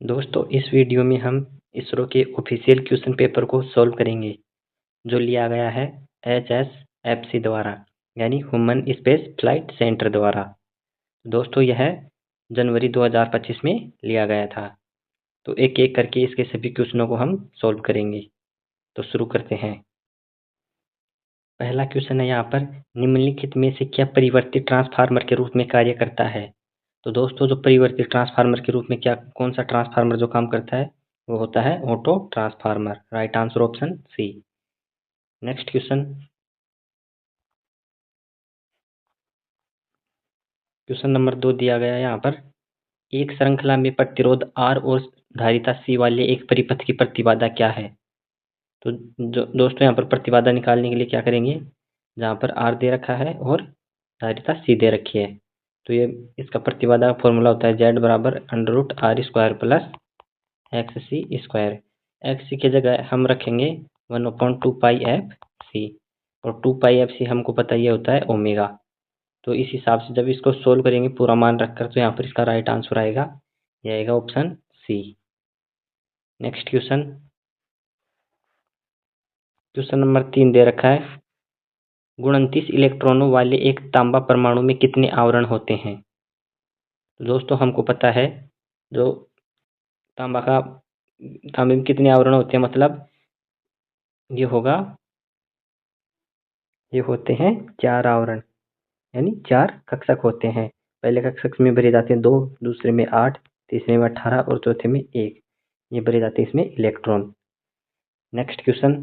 दोस्तों इस वीडियो में हम इसरो के ऑफिशियल क्वेश्चन पेपर को सॉल्व करेंगे जो लिया गया है HSFC द्वारा यानी ह्यूमन स्पेस फ्लाइट सेंटर द्वारा। दोस्तों यह जनवरी 2025 में लिया गया था। तो एक एक करके इसके सभी क्वेश्चनों को हम सॉल्व करेंगे। तो शुरू करते हैं। पहला क्वेश्चन है यहाँ पर, निम्नलिखित में से क्या परिवर्तित ट्रांसफार्मर के रूप में कार्य करता है। तो दोस्तों जो परिवर्तित ट्रांसफार्मर के रूप में कौन सा ट्रांसफार्मर जो काम करता है वो होता है auto transformer. Right answer option C. Next question, question number 2 दिया गया है यहाँ पर, एक श्रृंखला में प्रतिरोध R और धारिता C वाले एक परिपथ की प्रतिबाधा क्या है। तो दोस्तों यहाँ पर प्रतिबाधा निकालने के लिए क्या करेंगे, जहाँ पर R दे रखा है और धारिता C दे रखी है तो ये इसका प्रतिबाधा का फॉर्मूला होता है Z बराबर √R² प्लस XC²। XC की जगह हम रखेंगे 1/2πfc और 2πfc हमको पता ये होता है ओमेगा। तो इस हिसाब से जब इसको सोल्व करेंगे पूरा मान रखकर तो यहाँ पर इसका राइट आंसर आएगा, ये आएगा option C. Next question, question number 3 दे रखा है, 29 इलेक्ट्रॉनों वाले एक तांबा परमाणु में कितने आवरण होते हैं। तो दोस्तों हमको पता है जो तांबे में कितने आवरण होते हैं, मतलब ये होगा, ये होते हैं 4 आवरण यानी 4 कक्षक होते हैं। पहले कक्षक में भरे जाते हैं 2, दूसरे में 8, तीसरे में 18 और चौथे में 1। ये भरे जाते हैं इसमें इलेक्ट्रॉन। नेक्स्ट क्वेश्चन,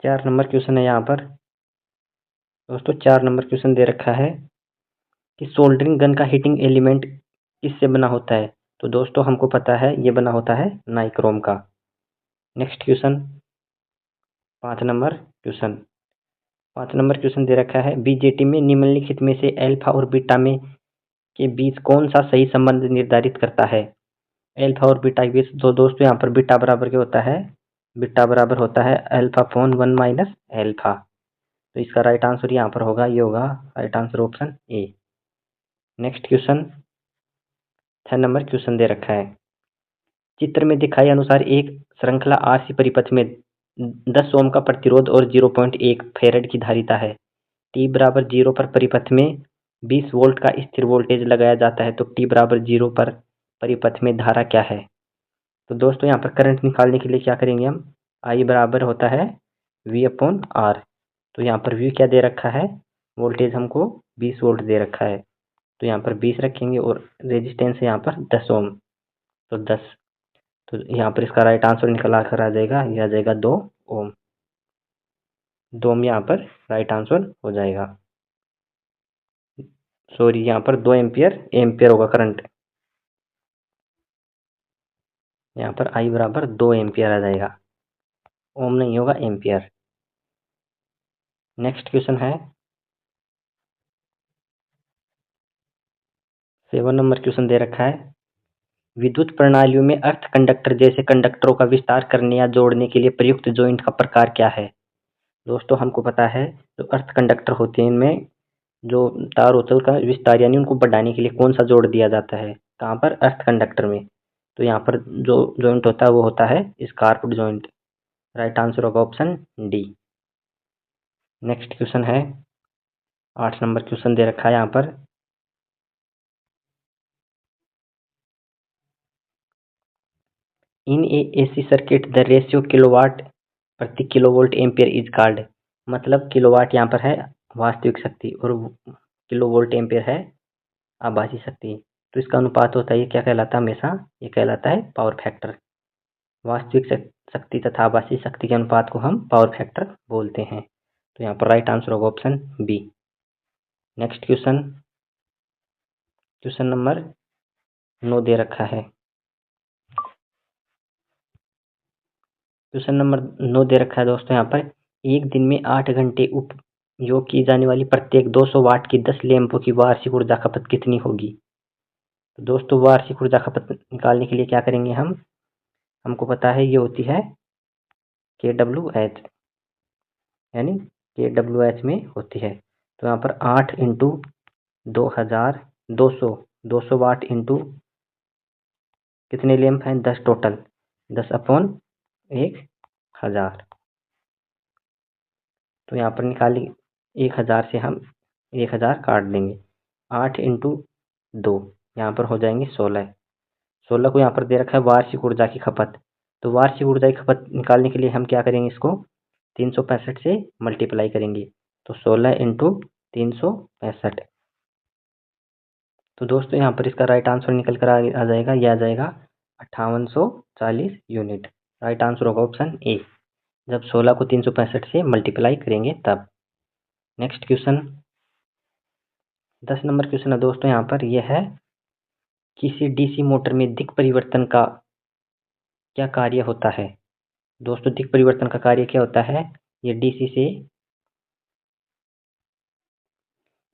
चार नंबर क्वेश्चन है यहाँ पर। दोस्तों 4 नंबर क्वेश्चन दे रखा है कि सोल्डरिंग गन का हीटिंग एलिमेंट किससे बना होता है। तो दोस्तों हमको पता है ये बना होता है नाइक्रोम का। नेक्स्ट क्वेश्चन, 5 नंबर क्वेश्चन दे रखा है, बीजेटी में निम्नलिखित में से अल्फा और बीटा में के बीच कौन सा सही संबंध निर्धारित करता है। अल्फा और बीटा के बीच, तो दोस्तों यहाँ पर बीटा बराबर क्या होता है, बीटा बराबर होता है अल्फा अपॉन 1 माइनस अल्फा। तो इसका राइट आंसर यहाँ पर होगा, ये होगा right answer option A. Next question, 6 number question दे रखा है, चित्र में दिखाए अनुसार एक श्रृंखला RC परिपथ में 10 ओम का प्रतिरोध और 0.1 फेरेड की धारिता है। t बराबर 0 पर परिपथ में 20 वोल्ट का स्थिर वोल्टेज लगाया जाता है तो t बराबर 0 पर परिपथ में धारा क्या है। तो दोस्तों यहाँ पर करंट निकालने के लिए क्या करेंगे हम, I बराबर होता है V/R। तो यहाँ पर V क्या दे रखा है, वोल्टेज हमको 20 वोल्ट दे रखा है तो यहाँ पर 20 रखेंगे और रेजिस्टेंस है यहाँ पर 10 ओम तो 10। तो यहाँ पर इसका राइट आंसर निकला कर आ जाएगा, यह आ जाएगा 2 ओम। 2 ओम यहाँ पर राइट आंसर हो जाएगा। सॉरी यहाँ पर 2 एम्पियर होगा करंट, यहाँ पर I बराबर 2 एम्पियर आ जाएगा, ओम नहीं होगा एम्पियर। नेक्स्ट क्वेश्चन है 7 नंबर क्वेश्चन दे रखा है, विद्युत प्रणालियों में अर्थ कंडक्टर जैसे कंडक्टरों का विस्तार करने या जोड़ने के लिए प्रयुक्त जॉइंट का प्रकार क्या है। दोस्तों हमको पता है जो अर्थ कंडक्टर होते हैं इनमें जो तार होता है उसका विस्तार यानी उनको बढ़ाने के लिए कौन सा जोड़ दिया जाता है, कहाँ पर, अर्थ कंडक्टर में। तो यहाँ पर जो जॉइंट होता है वो होता है स्कार्प्ड जॉइंट। राइट आंसर होगा ऑप्शन डी। नेक्स्ट क्वेश्चन है 8 नंबर क्वेश्चन दे रखा है यहाँ पर, इन ए AC circuit the ratio kilowatt प्रति किलोवोल्ट एम्पियर इज कॉल्ड। मतलब किलोवाट यहाँ पर है वास्तविक शक्ति और किलोवोल्ट एम्पियर है आभासी शक्ति। तो इसका अनुपात होता है, ये क्या कहलाता है हमेशा, ये कहलाता है पावर फैक्टर। वास्तविक शक्ति तथा आभासी शक्ति के अनुपात को हम पावर फैक्टर बोलते हैं। तो यहाँ पर राइट आंसर होगा option B. Next question, question number 9 दे रखा है, क्वेश्चन नंबर 9 दे रखा है दोस्तों यहाँ पर, एक दिन में 8 घंटे उपयोग की जाने वाली प्रत्येक 200 वाट की 10 लैंपों की वार्षिक ऊर्जा खपत कितनी होगी। तो दोस्तों वार्षिक ऊर्जा खपत निकालने के लिए क्या करेंगे हम, हमको पता है ये होती है kWh यानी kWh में होती है। तो यहाँ पर 8 × 200 वाट इंटू कितने लैंप हैं, 10 टोटल, 10/1000। तो यहाँ पर निकाली 1000 से हम 1000 काट देंगे, 8 इंटू 2 यहाँ पर हो जाएंगे 16। 16 को यहाँ पर दे रखा है वार्षिक ऊर्जा की खपत। तो वार्षिक ऊर्जा की खपत निकालने के लिए हम क्या करेंगे, इसको 365 से मल्टीप्लाई करेंगे। तो 16 इंटू 365। तो दोस्तों यहाँ पर इसका राइट आंसर निकल कर आ जाएगा, यह आ जाएगा 5840 यूनिट। राइट आंसर होगा ऑप्शन ए, जब 16 को 365 से मल्टीप्लाई करेंगे तब। नेक्स्ट क्वेश्चन 10 नंबर क्वेश्चन है दोस्तों, यहाँ पर यह है किसी डीसी मोटर में दिक् परिवर्तन का क्या कार्य होता है। दोस्तों दिक् परिवर्तन का कार्य क्या होता है, ये डीसी से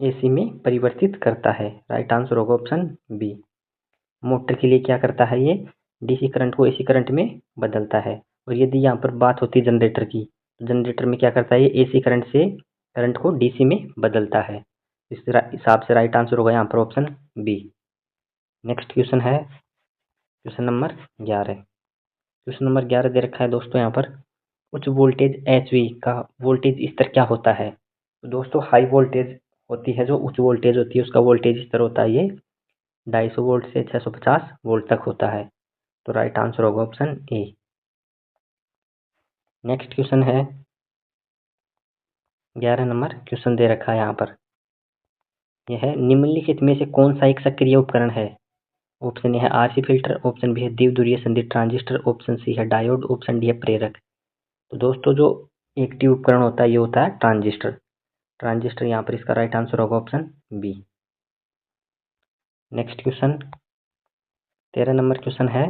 एसी में परिवर्तित करता है। राइट आंसर होगा ऑप्शन बी। मोटर के लिए क्या करता है, ये डीसी करंट को एसी करंट में बदलता है। और यदि यहाँ पर बात होती है जनरेटर की, तो जनरेटर में क्या करता है, ये एसी करंट से करंट को डीसी में बदलता है। इस हिसाब से राइट आंसर होगा यहाँ पर ऑप्शन बी। नेक्स्ट क्वेश्चन है क्वेश्चन नंबर 11। क्वेश्चन नंबर 11 दे रखा है दोस्तों यहाँ पर उच्च वोल्टेज एचवी का वोल्टेज स्तर क्या होता है। तो दोस्तों हाई वोल्टेज होती है, जो उच्च वोल्टेज होती है उसका वोल्टेज स्तर होता है ये 250 वोल्ट से 650 वोल्ट तक होता है। तो राइट आंसर होगा ऑप्शन ए। नेक्स्ट क्वेश्चन है 11 नंबर क्वेश्चन दे रखा है यहाँ पर, यह है निम्नलिखित में से कौन सा एक सक्रिय उपकरण है। ऑप्शन ए है आरसी फिल्टर, ऑप्शन बी है द्विध्रुवीय संदीप ट्रांजिस्टर, ऑप्शन सी है डायोड, ऑप्शन डी है प्रेरक। तो दोस्तों जो एक्टिव उपकरण होता है ये होता है ट्रांजिस्टर। ट्रांजिस्टर यहाँ पर इसका राइट आंसर होगा option B. Next question 13 number question है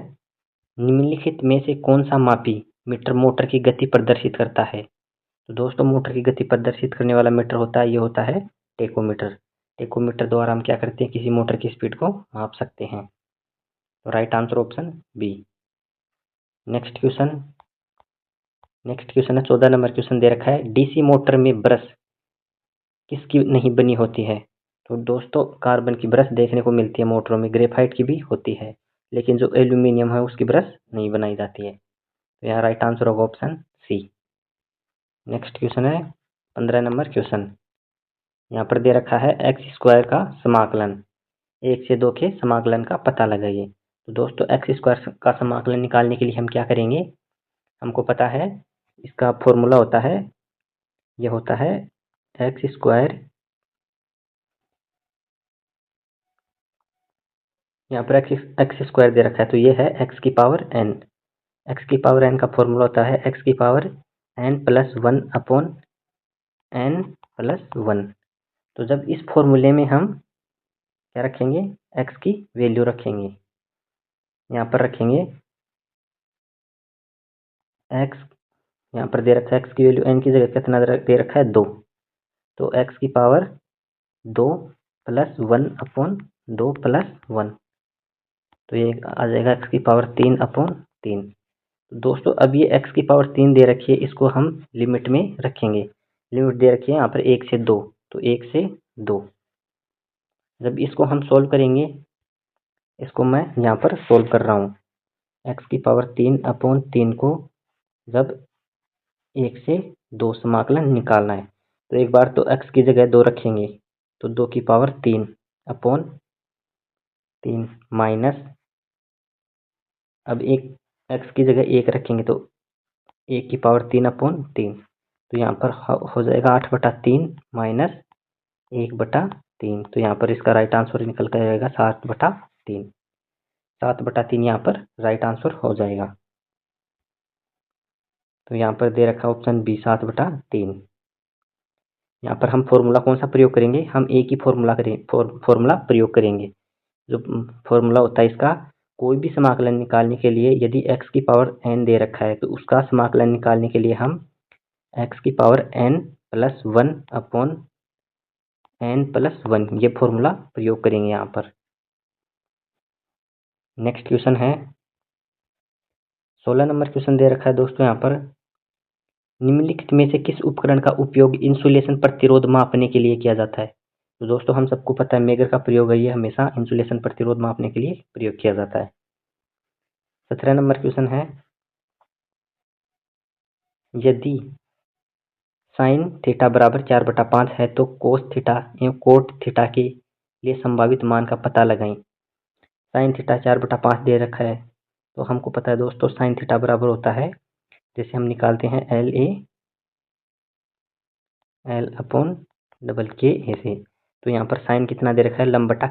निम्नलिखित में से कौन सा मापी मीटर मोटर की गति प्रदर्शित करता है। तो दोस्तों मोटर की गति प्रदर्शित करने वाला मीटर होता है, ये होता है टेकोमीटर। टेकोमीटर द्वारा हम क्या करते हैं, किसी मोटर की स्पीड को माप सकते हैं। तो right answer option B. Next question है 14 नंबर क्वेश्चन दे रखा है डीसी मोटर में ब्रश किसकी नहीं बनी होती है। तो दोस्तों कार्बन की ब्रश देखने को मिलती है मोटरों में, ग्रेफाइट की भी होती है, लेकिन जो एल्यूमिनियम है उसकी ब्रश नहीं बनाई जाती है। तो यहाँ राइट आंसर होगा ऑप्शन सी। नेक्स्ट क्वेश्चन है 15 नंबर क्वेश्चन, यहाँ पर दे रखा है एक्स स्क्वायर का समाकलन 1 से 2 के समाकलन का पता लगाइए। तो दोस्तों एक्स स्क्वायर का समाकलन निकालने के लिए हम क्या करेंगे, हमको पता है इसका फॉर्मूला होता है, यह होता है एक्स स्क्वायर, यहाँ पर एक्स स्क्वायर दे रखा है तो ये है एक्स की पावर एन। एक्स की पावर एन का फॉर्मूला होता है एक्स की power N plus 1 upon N plus 1। तो जब इस फॉर्मूले में हम क्या रखेंगे, एक्स की वैल्यू रखेंगे, यहाँ पर रखेंगे एक्स, यहाँ पर दे रखा है एक्स की वैल्यू एन की जगह कितना दे रखा है 2। तो एक्स की पावर 2 प्लस 1 अपॉन 2 प्लस 1, तो ये आ जाएगा एक्स की पावर 3 अपॉन 3। दोस्तों अब ये एक्स की पावर 3 दे रखी है, इसको हम लिमिट में रखेंगे। लिमिट दे रखी है यहाँ पर 1 से 2, तो 1 से 2। जब इसको हम सोल्व करेंगे, इसको मैं यहाँ पर सोल्व कर रहा हूँ, एक्स की पावर 3 अपॉन 3 को जब 1 से 2 समाकलन निकालना है, तो एक बार तो एक्स की जगह 2 रखेंगे, तो 2 की पावर 3 अपॉन 3 माइनस, अब एक एक्स की जगह 1 रखेंगे तो 1 की पावर 3 अपॉन 3, तो यहाँ पर हो जाएगा 8/3 माइनस 1/3। तो यहाँ पर इसका राइट आंसर निकल कर आएगा 7/3। 7/3 यहाँ पर राइट आंसर हो जाएगा। तो यहाँ पर दे रखा ऑप्शन बी 7/3। यहाँ पर हम फॉर्मूला कौन सा प्रयोग करेंगे, हम एक ही फॉर्मूला प्रयोग करेंगे। जो फॉर्मूला होता है इसका, कोई भी समाकलन निकालने के लिए यदि x की पावर n दे रखा है तो उसका समाकलन निकालने के लिए हम x की power n plus 1 upon n plus 1 ये फॉर्मूला प्रयोग करेंगे यहाँ पर। नेक्स्ट क्वेश्चन है 16 नंबर क्वेश्चन दे रखा है दोस्तों, यहाँ पर निम्नलिखित में से किस उपकरण का उपयोग इंसुलेशन प्रतिरोध मापने के लिए किया जाता है। तो दोस्तों हम सबको पता है मेगर का प्रयोग है ये हमेशा इंसुलेशन प्रतिरोध मापने के लिए प्रयोग किया जाता है। 17 नंबर क्वेश्चन है, यदि साइन थीटा बराबर 4/5 है तो कोस थीटा एवं कोट थीटा के लिए संभावित मान का पता लगाएं। साइन थीटा 4/5 दे रखा है, तो हमको पता है दोस्तों साइन थीटा बराबर होता है, जैसे हम निकालते हैं एल अपॉन डबल के ऐसे। तो यहाँ पर साइन कितना दे रखा है, लंब बटा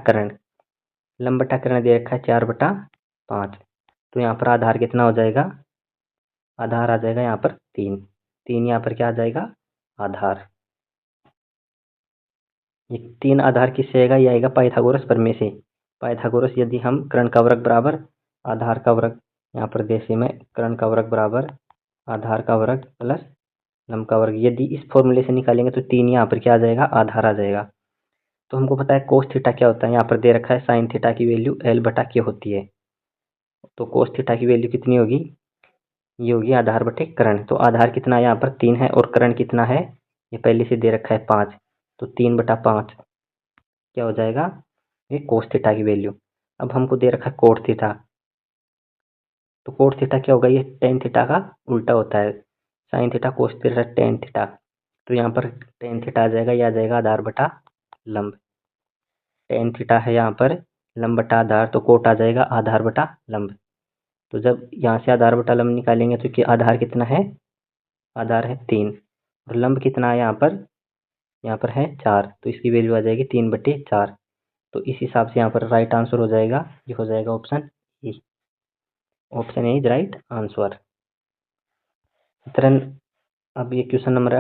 कर्ण दे रखा है 4/5। तो यहाँ पर आधार कितना हो जाएगा, आधार आ जाएगा यहाँ पर 3 यहाँ पर क्या आ जाएगा, आधार। ये 3 आधार किससे आएगा, ये आएगा पाइथागोरस प्रमेय से। पाइथागोरस यदि हम कर्ण का वर्ग बराबर आधार का वर्ग, यहाँ पर जैसे में कर्ण का वर्ग बराबर आधार का वर्ग प्लस लंब का वर्ग, यदि इस फॉर्मूले से निकालेंगे तो 3 यहाँ पर क्या आ जाएगा, आधार आ जाएगा। तो हमको पता है कोस थीटा क्या होता है, यहाँ पर दे रखा है साइन थीटा की वैल्यू L/K होती है। तो कोस थीटा की वैल्यू कितनी होगी, ये होगी आधार बटे कर्ण। तो आधार कितना यहाँ पर 3 है और कर्ण कितना है, ये पहले से दे रखा है 5। तो 3/5 क्या हो जाएगा, ये कोस थीटा की वैल्यू। अब हमको दे रखा है कोट थीटा, तो कोट थीटा क्या होगा, ये टेन थीटा का उल्टा होता है। Sine theta cos theta tan theta, तो यहाँ पर टेन थीटा आ जाएगा, यह आ जाएगा आधार बटा लंब। टेन थीटा है यहाँ पर लंब बटा आधार, तो कोट आ जाएगा आधार बटा लंब। तो जब यहाँ से आधार बटा लंब निकालेंगे तो आधार कितना है, आधार है 3 और लंब कितना है यहाँ पर है 4, तो इसकी वैल्यू आ जाएगी 3/4। तो इस हिसाब से यहाँ पर राइट आंसर हो जाएगा, ये हो जाएगा option E. Option A is right answer. अब ये क्वेश्चन नंबर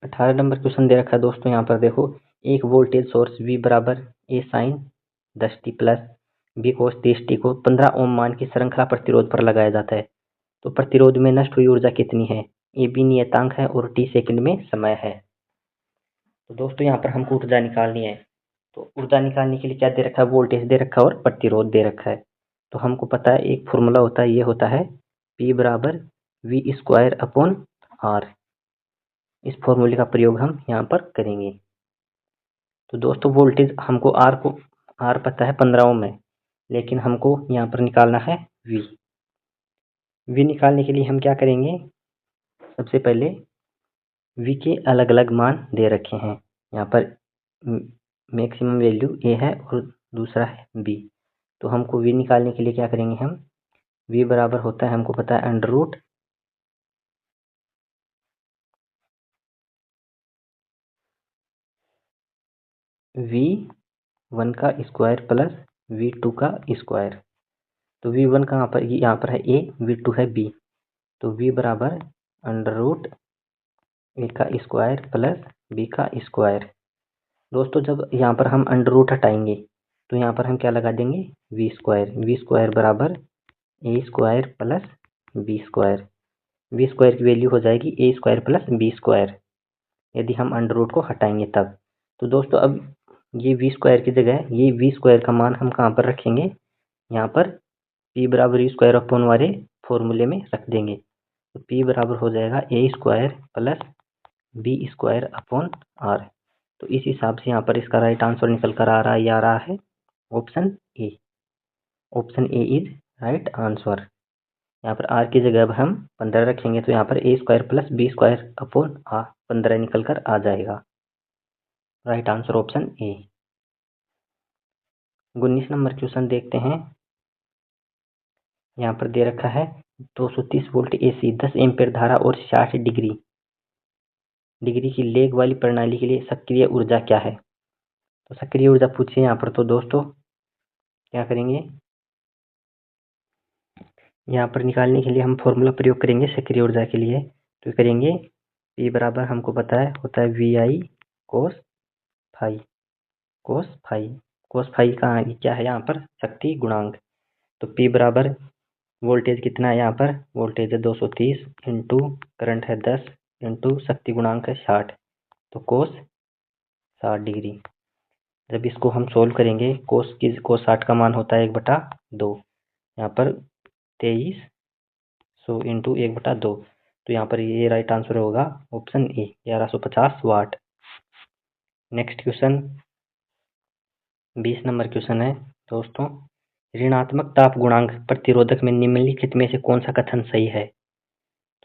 18 नंबर क्वेश्चन दे रखा है दोस्तों। यहाँ पर देखो, एक वोल्टेज सोर्स V बराबर A sine 10t plus B cos 30t को 15 ओम मान की श्रृंखला प्रतिरोध पर लगाया जाता है। तो प्रतिरोध में नष्ट हुई ऊर्जा कितनी है, ए बी नियतांक है और t सेकंड में समय है। तो दोस्तों यहाँ पर हमको ऊर्जा निकालनी है। तो ऊर्जा निकालने के लिए क्या दे रखा है, वोल्टेज दे रखा है और प्रतिरोध दे रखा है। तो हमको पता है एक फॉर्मूला होता है, ये होता है P बराबर V²/R। इस फॉर्मूले का प्रयोग हम यहाँ पर करेंगे। तो दोस्तों वोल्टेज हमको R पता है 15 ओम है, लेकिन हमको यहाँ पर निकालना है V निकालने के लिए हम क्या करेंगे, सबसे पहले V के अलग अलग मान दे रखे हैं। यहाँ पर मैक्सिमम वैल्यू A है और दूसरा है B। तो हमको V निकालने के लिए क्या करेंगे, हम V बराबर होता है, हमको पता है √ V1 का स्क्वायर प्लस V2 का स्क्वायर। तो V1 कहाँ पर, यहाँ पर है A, V2 है B। तो V बराबर √A का स्क्वायर प्लस B का स्क्वायर। दोस्तों जब यहाँ पर हम √ हटाएंगे तो यहाँ पर हम क्या लगा देंगे, V² बराबर A² प्लस B²। V² की वैल्यू हो जाएगी A² प्लस B², यदि हम √ को हटाएंगे तब। तो दोस्तों अब ये V² की जगह ये V² का मान हम कहाँ पर रखेंगे, यहाँ पर P बराबर U² वाले फॉर्मूले में रख देंगे। तो P बराबर हो जाएगा A² प्लस B²/R। तो इस हिसाब से यहाँ पर इसका राइट आंसर निकल कर आ रहा है, आ रहा है option A. Option A is right answer. यहाँ पर R की जगह अब हम 15 रखेंगे, तो यहाँ पर A² प्लस B²/R 15 निकल कर आ जाएगा। राइट आंसर ऑप्शन ए। 19 नंबर क्वेश्चन देखते हैं। यहाँ पर दे रखा है 230 वोल्ट AC 10 एम्पीयर धारा और 60 डिग्री की लेग वाली प्रणाली के लिए सक्रिय ऊर्जा क्या है। तो सक्रिय ऊर्जा पूछिए यहाँ पर, तो दोस्तों क्या करेंगे, यहाँ पर निकालने के लिए हम फॉर्मूला प्रयोग करेंगे सक्रिय ऊर्जा के लिए। तो करेंगे P बराबर हमको पता है होता है VI cos फाई का क्या है यहाँ पर, शक्ति गुणांक। तो P बराबर वोल्टेज कितना है, यहाँ पर वोल्टेज है 230 इंटू करंट है 10 इंटू शक्ति गुणांक है 60, तो कोस 60 डिग्री। जब इसको हम सोल्व करेंगे, कोस 60 का मान होता है 1/2, यहाँ पर 2300 इंटू 1/2। तो यहाँ पर ये राइट आंसर होगा option A 1150 watt. Next question 20 number question है दोस्तों, ऋणात्मक ताप गुणांक प्रतिरोधक में निम्नलिखित में से कौन सा कथन सही है।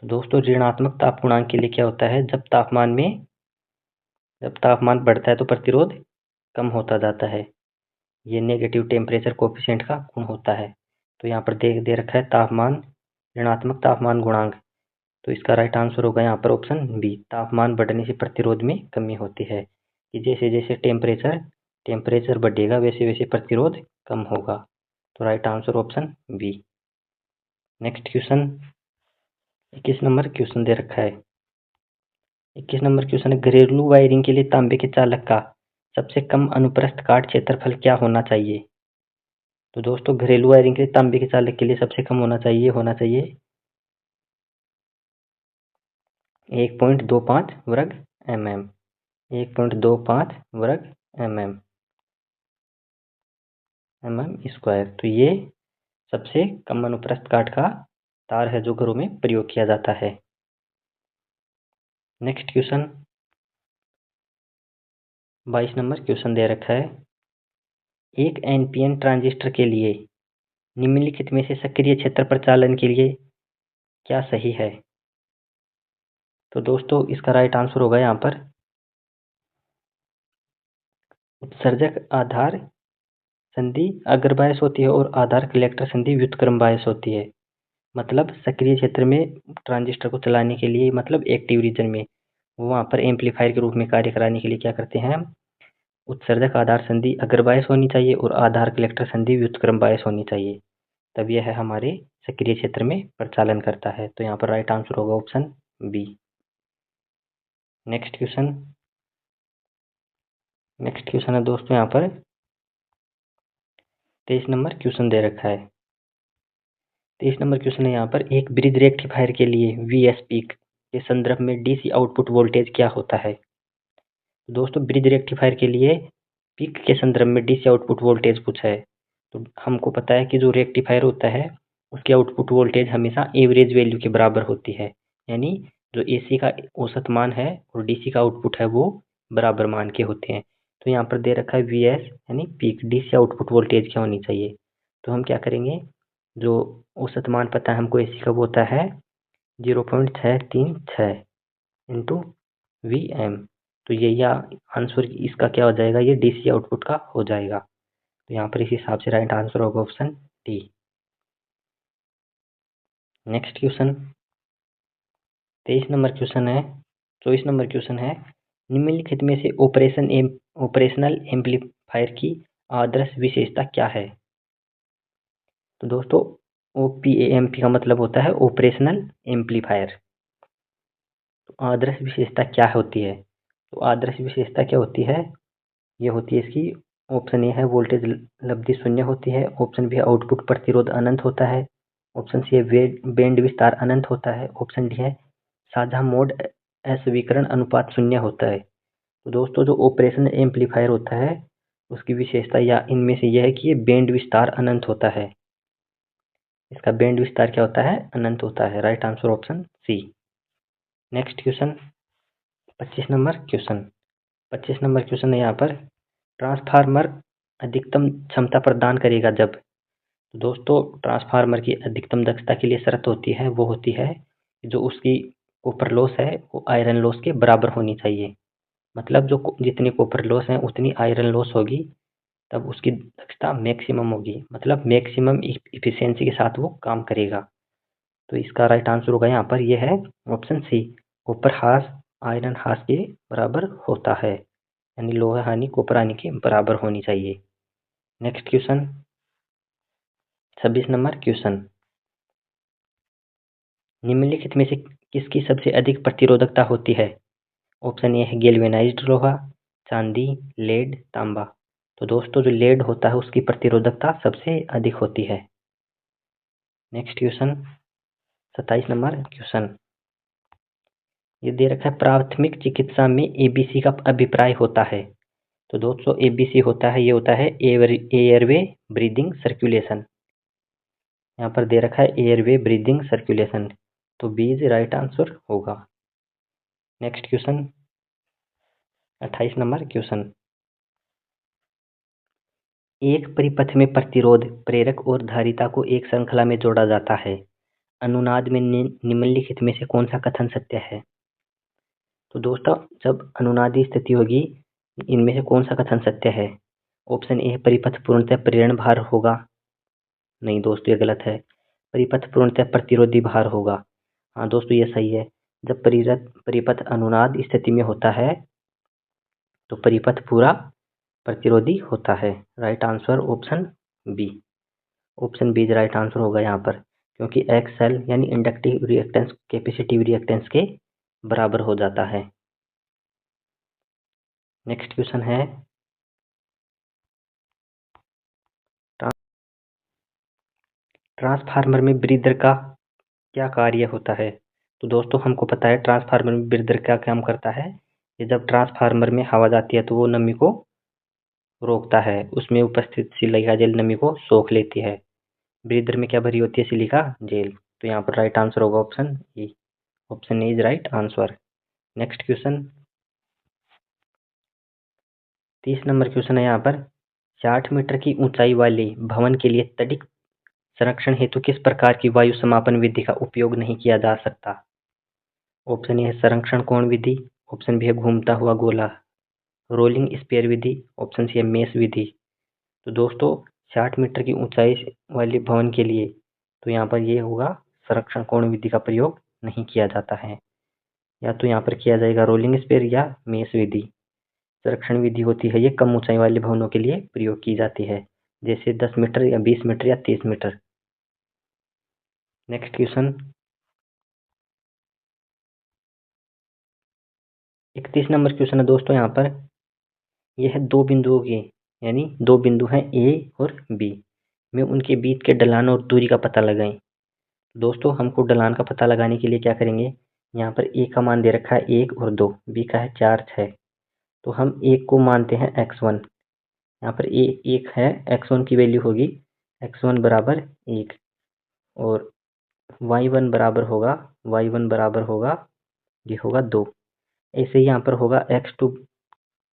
तो दोस्तों ऋणात्मक ताप गुणांक के लिए क्या होता है, जब तापमान बढ़ता है तो प्रतिरोध कम होता जाता है। ये नेगेटिव टेम्परेचर कोफिशिएंट का गुण होता है। तो यहाँ पर दे रखा है तापमान, ऋणात्मक तापमान गुणांक, तो इसका राइट आंसर होगा यहाँ पर ऑप्शन बी, तापमान बढ़ने से प्रतिरोध में कमी होती है कि जैसे जैसे टेम्परेचर बढ़ेगा वैसे वैसे प्रतिरोध कम होगा। तो right answer option B. Next question 21 number question दे रखा है। 21 नंबर क्वेश्चन है, घरेलू वायरिंग के लिए तांबे के चालक का सबसे कम अनुप्रस्थ काट क्षेत्रफल क्या होना चाहिए। तो दोस्तों घरेलू वायरिंग के लिए तांबे के चालक के लिए सबसे कम होना चाहिए 1.25 वर्ग mm, 1.25 वर्ग mm स्क्वायर। तो ये सबसे कम अनुप्रस्थ काट का तार है जो घरों में प्रयोग किया जाता है। नेक्स्ट क्वेश्चन 22 नंबर क्वेश्चन दे रखा है, एक एनपीएन ट्रांजिस्टर के लिए निम्नलिखित में से सक्रिय क्षेत्र प्रचालन के लिए क्या सही है। तो दोस्तों इसका राइट आंसर होगा यहाँ पर उत्सर्जक आधार संधि अग्र बायस होती है और आधार कलेक्टर संधि व्युत्क्रम बायस होती है। मतलब सक्रिय क्षेत्र में ट्रांजिस्टर को चलाने के लिए, मतलब एक्टिव रीजन में, वहाँ पर एम्पलीफायर के रूप में कार्य कराने के लिए क्या करते हैं, उत्सर्जक आधार संधि अग्र बायस होनी चाहिए और आधार कलेक्टर संधि व्युत्क्रम बायस होनी चाहिए, तब यह है हमारे सक्रिय क्षेत्र में प्रचालन करता है। तो यहाँ पर राइट आंसर होगा ऑप्शन बी। नेक्स्ट क्वेश्चन है दोस्तों यहाँ पर 23 नंबर क्वेश्चन दे रखा है। 23 नंबर क्वेश्चन है यहाँ पर, एक ब्रिज रेक्टिफायर के लिए वीएस पीक के संदर्भ में डीसी आउटपुट वोल्टेज क्या होता है। दोस्तों ब्रिज रेक्टिफायर के लिए पीक के संदर्भ में डीसी आउटपुट वोल्टेज पूछा है। तो हमको पता है कि जो रेक्टिफायर होता है उसकी आउटपुट वोल्टेज हमेशा एवरेज वैल्यू के बराबर होती है, यानी जो एसी का औसत मान है और डीसी का आउटपुट है वो बराबर मान के होते हैं। तो यहाँ पर दे रखा है वीएस यानी पीक, डीसी आउटपुट वोल्टेज क्या होनी चाहिए। तो हम क्या करेंगे, जो औसत मान पता है हमको एसी का वो होता है 0.636 इंटू वी एम। तो ये या आंसर इसका क्या हो जाएगा, ये डीसी आउटपुट का हो जाएगा। तो यहाँ पर इस हिसाब से राइट आंसर होगा option D. Next question 23 number question है, 24 नंबर क्वेश्चन है, निम्नलिखित में से ऑपरेशनल एम्पलीफायर की आदर्श विशेषता क्या है। तो दोस्तों OPAMP का मतलब होता है ऑपरेशनल एम्पलीफायर। तो आदर्श विशेषता क्या होती है, तो आदर्श विशेषता क्या होती है, ये होती है इसकी, ऑप्शन ए है वोल्टेज लब्धि शून्य होती है, ऑप्शन बी है आउटपुट प्रतिरोध अनंत होता है, ऑप्शन सी है बैंड विस्तार अनंत होता है, ऑप्शन डी है साझा मोड अस्वीकरण अनुपात शून्य होता है। तो दोस्तों जो ऑपरेशन एम्पलीफायर होता है उसकी विशेषता या इनमें से यह है कि ये बैंड विस्तार अनंत होता है। इसका बैंड विस्तार क्या होता है, अनंत होता है। Right answer option C. Next question 25 number question है यहाँ पर, ट्रांसफार्मर अधिकतम क्षमता प्रदान करेगा जब। तो दोस्तों ट्रांसफार्मर की अधिकतम दक्षता के लिए शर्त होती है, वो होती है जो उसकी कॉपर लॉस है वो आयरन लॉस के बराबर होनी चाहिए। मतलब जो जितनी कॉपर लॉस है उतनी आयरन लॉस होगी, तब उसकी दक्षता मैक्सिमम होगी, मतलब मैक्सिमम इफिशियंसी के साथ वो काम करेगा। तो इसका राइट आंसर होगा यहाँ पर ये है ऑप्शन सी, कॉपर हास आयरन हास के बराबर होता है, यानी लोहा हानि कॉपर हानि के बराबर होनी चाहिए। नेक्स्ट क्वेश्चन 26 नंबर क्वेश्चन, निम्नलिखित में से किसकी सबसे अधिक प्रतिरोधकता होती है। ऑप्शन ए है गैल्वेनाइज्ड लोहा, चांदी, लेड, तांबा। तो दोस्तों जो लेड होता है उसकी प्रतिरोधकता सबसे अधिक होती है। नेक्स्ट क्वेश्चन 27 नंबर क्वेश्चन, ये दे रखा है प्राथमिक चिकित्सा में एबीसी का अभिप्राय होता है। तो दोस्तों एबीसी होता है, ये होता है एयरवे ब्रीदिंग सर्कुलेशन। यहाँ पर दे रखा है एयरवे ब्रीदिंग सर्कुलेशन, तो बी इज राइट आंसर होगा। नेक्स्ट क्वेश्चन 28 नंबर क्वेश्चन, एक परिपथ में प्रतिरोध, प्रेरक और धारिता को एक श्रृंखला में जोड़ा जाता है। अनुनाद में निम्नलिखित में से कौन सा कथन सत्य है? तो दोस्तों जब अनुनादी स्थिति होगी, इनमें से कौन सा कथन सत्य है? ऑप्शन ए, परिपथ पूर्णतः प्रेरण भार होगा। नहीं दोस्तों, ये गलत है। परिपथ पूर्णतः प्रतिरोधी भार होगा। हाँ दोस्तों, ये सही है। जब परिपथ अनुनाद स्थिति में होता है तो परिपथ पूरा प्रतिरोधी होता है। Right answer option B. Option B right answer होगा यहाँ पर, क्योंकि एक्सएल यानी इंडक्टिव रिएक्टेंस कैपेसिटिव रिएक्टेंस के बराबर हो जाता है। नेक्स्ट क्वेश्चन है, ट्रांसफार्मर में ब्रीदर का क्या कार्य होता है? तो दोस्तों हमको पता है ट्रांसफार्मर में ब्रीदर क्या काम करता है कि जब ट्रांसफार्मर में हवा जाती है तो वो नमी को रोकता है, उसमें उपस्थित सिलिका जेल नमी को सोख लेती है। ब्रीदर में क्या भरी होती है? Silica gel. तो यहाँ पर राइट आंसर होगा option E. Option A is right answer. Next question, 30 number question है यहाँ पर, 60 मीटर की ऊंचाई वाले भवन के लिए तटिक संरक्षण हेतु किस प्रकार की वायु समापन विधि का उपयोग नहीं किया जा सकता? ऑप्शन ए है संरक्षण कोण विधि, ऑप्शन बी है घूमता हुआ गोला, रोलिंग स्पेयर विधि, ऑप्शन सी है मेष विधि। तो दोस्तों 60 मीटर की ऊंचाई वाले भवन के लिए तो यहाँ पर ये होगा संरक्षण कोण विधि का प्रयोग नहीं किया जाता है। या तो यहाँ पर किया जाएगा रोलिंग स्पेयर या मेष विधि। संरक्षण विधि होती है ये कम ऊंचाई वाले भवनों के लिए प्रयोग की जाती है, जैसे 10 मीटर या 20 मीटर या 30 metre. Next question, 31 number question है दोस्तों यहाँ पर, यह दो बिंदुओं के यानी दो बिंदु हैं ए और बी में उनके बीच के ढलान और दूरी का पता लगाएं। दोस्तों हमको ढलान का पता लगाने के लिए क्या करेंगे, यहाँ पर ए का मान दे रखा है 1 और 2, बी का है 4 6, तो हम एक को मानते हैं x1। यहाँ पर ए 1 है, x1 की वैल्यू होगी x1 बराबर 1 और y1 बराबर होगा ये होगा 2। ऐसे ही यहाँ पर होगा x2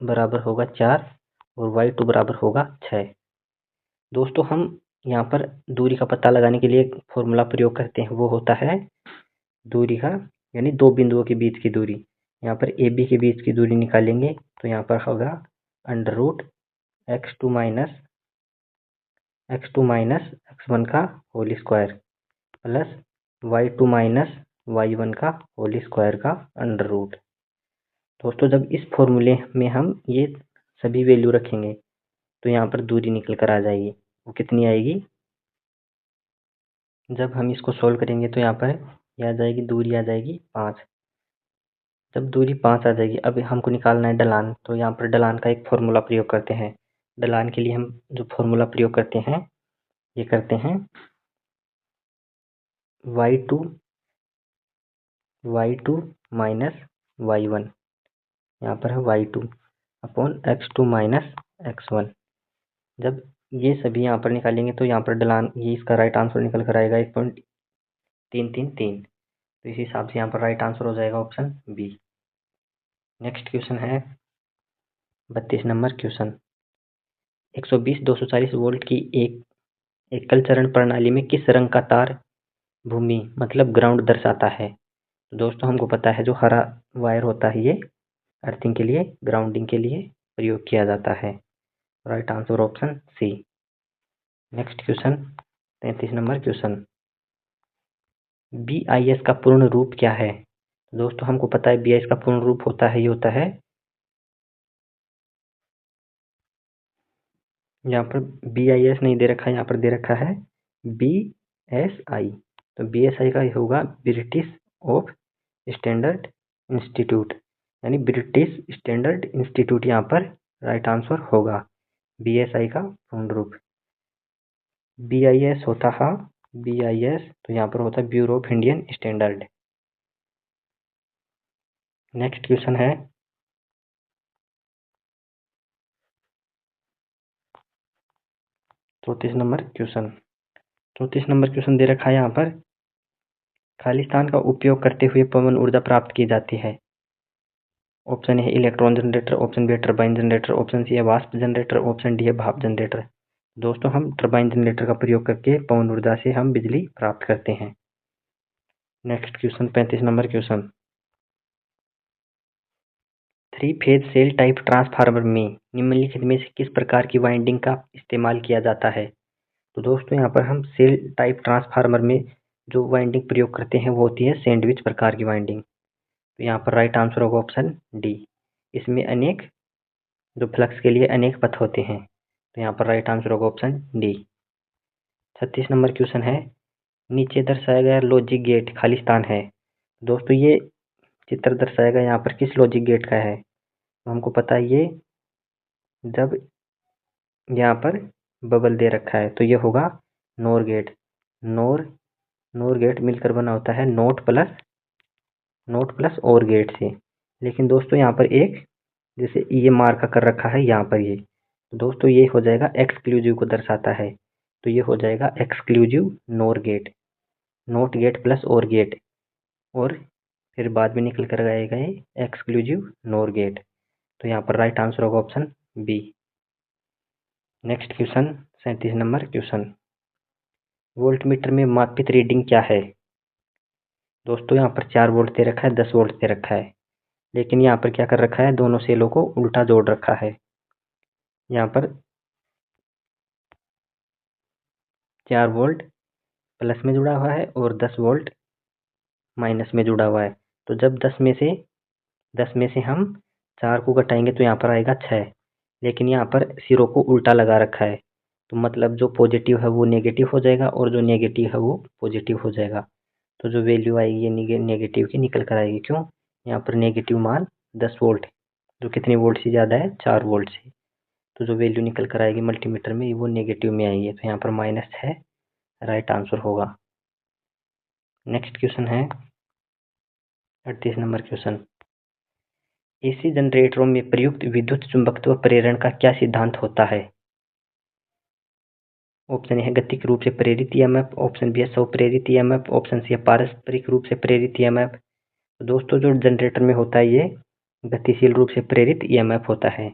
बराबर होगा 4 और y2 बराबर होगा 6। दोस्तों हम यहाँ पर दूरी का पता लगाने के लिए एक फॉर्मूला प्रयोग करते हैं, वो होता है दूरी का यानी दो बिंदुओं के बीच की दूरी। यहाँ पर ए बी के बीच की दूरी निकालेंगे तो यहाँ पर होगा under root x2 minus x1 का whole square plus y2 minus y1 का होल स्क्वायर का अंडर रूट। दोस्तों जब इस फॉर्मूले में हम ये सभी वैल्यू रखेंगे तो यहाँ पर दूरी निकल कर आ जाएगी। वो कितनी आएगी? जब हम इसको सोल्व करेंगे तो यहाँ पर ये आ जाएगी, दूरी आ जाएगी 5। जब दूरी 5 आ जाएगी, अब हमको निकालना है ढलान, तो यहाँ पर ढलान का एक फॉर्मूला प्रयोग करते हैं। ढलान के लिए हम जो फॉर्मूला प्रयोग करते हैं ये करते हैं y2 माइनस y1, यहाँ पर है y2 upon x2 minus x1। जब ये सभी यहाँ पर निकालेंगे तो यहाँ पर ढलान ये इसका राइट आंसर निकल कर आएगा 1.333। तो इस हिसाब से यहाँ पर राइट आंसर हो जाएगा ऑप्शन बी। नेक्स्ट क्वेश्चन है 32 नंबर क्वेश्चन, 120-240 वोल्ट की एक एकल चरण प्रणाली में किस रंग का तार भूमि मतलब ग्राउंड दर्शाता है? तो दोस्तों हमको पता है जो हरा वायर होता है ये अर्थिंग के लिए, ग्राउंडिंग के लिए प्रयोग किया जाता है। Right answer option C. Next question 33 number question, BIS का पूर्ण रूप क्या है? दोस्तों हमको पता है BIS का पूर्ण रूप होता है, ये होता है यहाँ पर BIS नहीं दे रखा है, यहाँ पर दे रखा है BSI। तो BSI का होगा ब्रिटिश ऑफ स्टैंडर्ड इंस्टीट्यूट यानी ब्रिटिश स्टैंडर्ड इंस्टीट्यूट यहाँ पर राइट आंसर होगा। BSI का पूर्ण रूप BIS होता है, BIS तो यहाँ पर होता है bureau of Indian standard. Next question है 34 नंबर क्वेश्चन। 34 नंबर क्वेश्चन दे रखा है यहाँ पर, खालिस्तान का उपयोग करते हुए पवन ऊर्जा प्राप्त की जाती है। ऑप्शन ए है इलेक्ट्रॉन जनरेटर, ऑप्शन बी है टरबाइन जनरेटर, ऑप्शन सी है वाष्प जनरेटर, ऑप्शन डी है भाप जनरेटर। दोस्तों हम टरबाइन जनरेटर का प्रयोग करके पवन ऊर्जा से हम बिजली प्राप्त करते हैं। Next question 35 number question, 3 phase shell type transformer में निम्नलिखित में से किस प्रकार की वाइंडिंग का इस्तेमाल किया जाता है। तो दोस्तों यहाँ पर हम सेल टाइप ट्रांसफार्मर में जो वाइंडिंग प्रयोग करते हैं वो होती है सैंडविच प्रकार की वाइंडिंग। तो यहाँ पर राइट आंसर होगा ऑप्शन डी। इसमें अनेक जो फ्लक्स के लिए अनेक पथ होते हैं, तो यहाँ पर राइट आंसर होगा ऑप्शन डी। 36 नंबर क्वेश्चन है, नीचे दर्शाया गया लॉजिक गेट खाली स्थान है। दोस्तों ये चित्र दर्शाया गया यहाँ पर किस लॉजिक गेट का है। तो हमको पता है ये जब यहाँ पर बबल दे रखा है तो ये होगा नोर गेट। नोर गेट मिलकर बना होता है नोट प्लस और गेट से। लेकिन दोस्तों यहाँ पर एक जैसे ये मार्का कर रखा है यहाँ पर, ये दोस्तों ये हो जाएगा एक्सक्लूसिव को दर्शाता है। तो ये हो जाएगा exclusive NOR gate, NOT gate plus और गेट, और फिर बाद में निकल कर आएगा ये एक्सक्लूसिव नोर गेट। तो यहाँ पर राइट आंसर होगा option B. Next question 37 number question, voltmeter में मापित रीडिंग क्या है। दोस्तों यहाँ पर 4 वोल्ट दे रखा है, 10 वोल्ट दे रखा है, लेकिन यहाँ पर क्या कर रखा है, दोनों सेलों को उल्टा जोड़ रखा है। यहाँ पर 4 वोल्ट प्लस में जुड़ा हुआ है और 10 वोल्ट माइनस में जुड़ा हुआ है। तो जब 10 में से हम 4 को घटाएंगे तो यहाँ पर आएगा 6, लेकिन यहाँ पर सिरों को उल्टा लगा रखा है। तो मतलब जो पॉजिटिव है वो नेगेटिव हो जाएगा और जो नेगेटिव है वो पॉजिटिव हो जाएगा। तो जो वैल्यू आएगी ये नेगेटिव की निकल कर आएगी। क्यों, यहाँ पर नेगेटिव मान 10 वोल्ट जो कितने वोल्ट से ज़्यादा है, 4 वोल्ट से। तो जो वैल्यू निकल कर आएगी मल्टीमीटर में वो नेगेटिव में आएगी। तो यहाँ पर माइनस है, राइट आंसर होगा। नेक्स्ट क्वेश्चन है 38 नंबर क्वेश्चन, एसी जनरेटरों में प्रयुक्त विद्युत चुंबकत्व प्रेरण का क्या सिद्धांत होता है। ऑप्शन ए है गतिक रूप से प्रेरित ईएमएफ, ऑप्शन बी है स्वप्रेरित ईएमएफ, ऑप्शन सी है पारस्परिक रूप से प्रेरित ईएमएफ। तो दोस्तों जो जनरेटर में होता है ये गतिशील रूप से प्रेरित ईएमएफ होता है,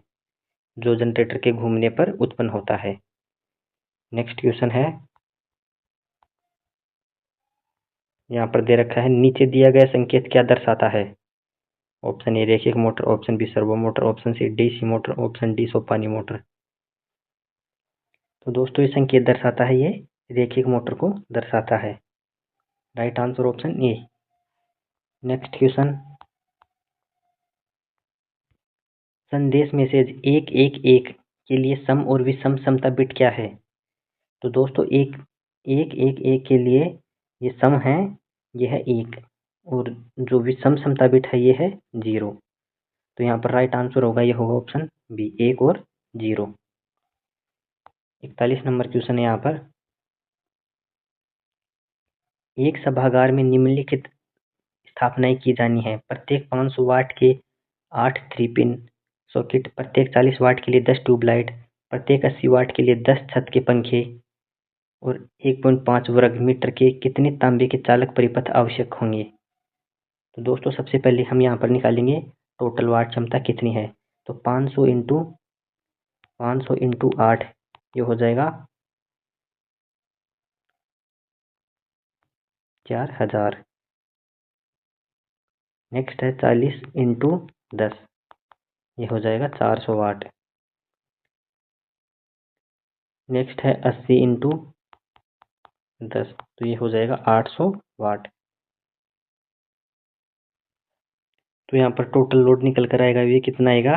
जो जनरेटर के घूमने पर उत्पन्न होता है। नेक्स्ट क्वेश्चन है, यहाँ पर दे रखा है नीचे दिया गया संकेत क्या दर्शाता है। ऑप्शन ए रैखिक motor, option B servo motor, option C DC motor, option D सोपानी मोटर। तो दोस्तों ये संकेत दर्शाता है, ये रैखिक मोटर को दर्शाता है। Right answer option A. Next question, संदेश मैसेज 111 के लिए सम और विषम समता बिट क्या है। तो दोस्तों 111 के लिए ये सम है, ये है 1, और जो विषम समता बिट है ये है 0। तो यहाँ पर राइट आंसर होगा, ये होगा ऑप्शन बी 1 और 0। 41 नंबर क्वेश्चन है यहाँ पर, एक सभागार में निम्नलिखित स्थापनाएं की जानी है। प्रत्येक 500 वाट के 8 3 पिन सॉकेट, प्रत्येक 40 वाट के लिए 10 ट्यूबलाइट, प्रत्येक 80 वाट के लिए 10 छत के पंखे, और 1.5 वर्ग मीटर के कितने तांबे के चालक परिपथ आवश्यक होंगे। तो दोस्तों सबसे पहले हम यहाँ पर निकालेंगे टोटल वाट क्षमता कितनी है। तो 500 इंटू 8 ये हो जाएगा 4000। नेक्स्ट है 40 इंटू 10, ये हो जाएगा 400 वाट। नेक्स्ट है 80 इंटू 10, तो ये हो जाएगा 800 वाट। तो यहाँ पर टोटल लोड निकल कर आएगा, ये कितना आएगा,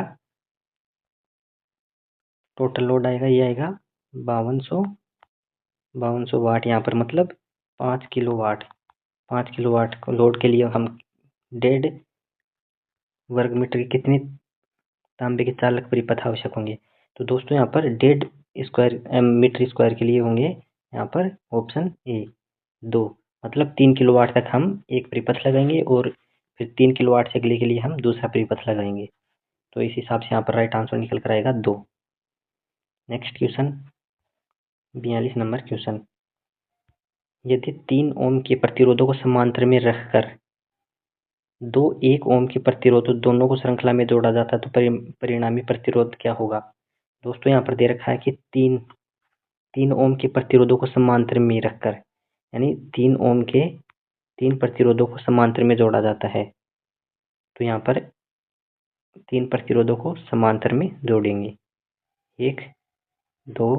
टोटल लोड आएगा ये आएगा 5200 वाट। यहाँ पर मतलब 5 किलोवाट, 5 किलोवाट को लोड के लिए हम 1.5 वर्ग मीटर के कितने तांबे के चालक परिपथ आवश्यक होंगे। तो दोस्तों यहाँ पर 1.5 स्क्वायर मीटर स्क्वायर के लिए होंगे यहाँ पर ऑप्शन ए 2, मतलब 3 किलोवाट तक हम एक परिपथ लगाएंगे और फिर 3 किलोवाट से अगले के लिए हम दूसरा परिपथ लगाएंगे। तो इस हिसाब से यहाँ पर राइट आंसर निकल कर आएगा 2। नेक्स्ट क्वेश्चन 42 नंबर क्वेश्चन, यदि 3 ओम के प्रतिरोधों को समांतर में रखकर दो 1 ओम के प्रतिरोध दोनों को श्रृंखला में जोड़ा जाता है तो परिणामी प्रतिरोध क्या होगा? दोस्तों यहाँ पर दे रखा है कि 3 ओम के प्रतिरोधों को समांतर में रखकर, यानी 3 ओम के 3 प्रतिरोधों को समांतर में जोड़ा जाता है। तो यहाँ पर 3 प्रतिरोधों को समांतर में जोड़ेंगे, 1 2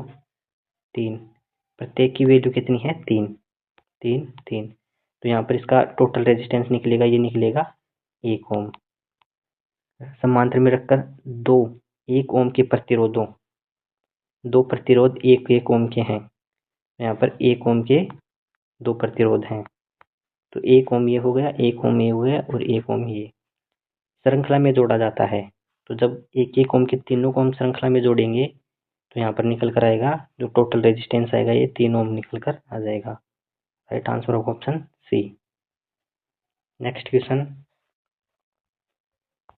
3, प्रत्येक की वैल्यू कितनी है? 3। तो यहाँ पर इसका टोटल रेजिस्टेंस निकलेगा, ये निकलेगा 1 ओम। समांतर में रखकर 1 ओम के प्रतिरोधों, 2 प्रतिरोध 1 ओम के हैं, यहाँ पर 1 ओम के 2 प्रतिरोध हैं। तो 1 ओम ये हो गया, 1 ओम ये हो गया और 1 ओम ये श्रृंखला में जोड़ा जाता है। तो जब 1 ओम के तीनों को हम श्रृंखला में जोड़ेंगे तो यहाँ पर निकल कर आएगा, जो टोटल रेजिस्टेंस आएगा ये 3 ओम निकल कर आ जाएगा। Right answer of option C. Next question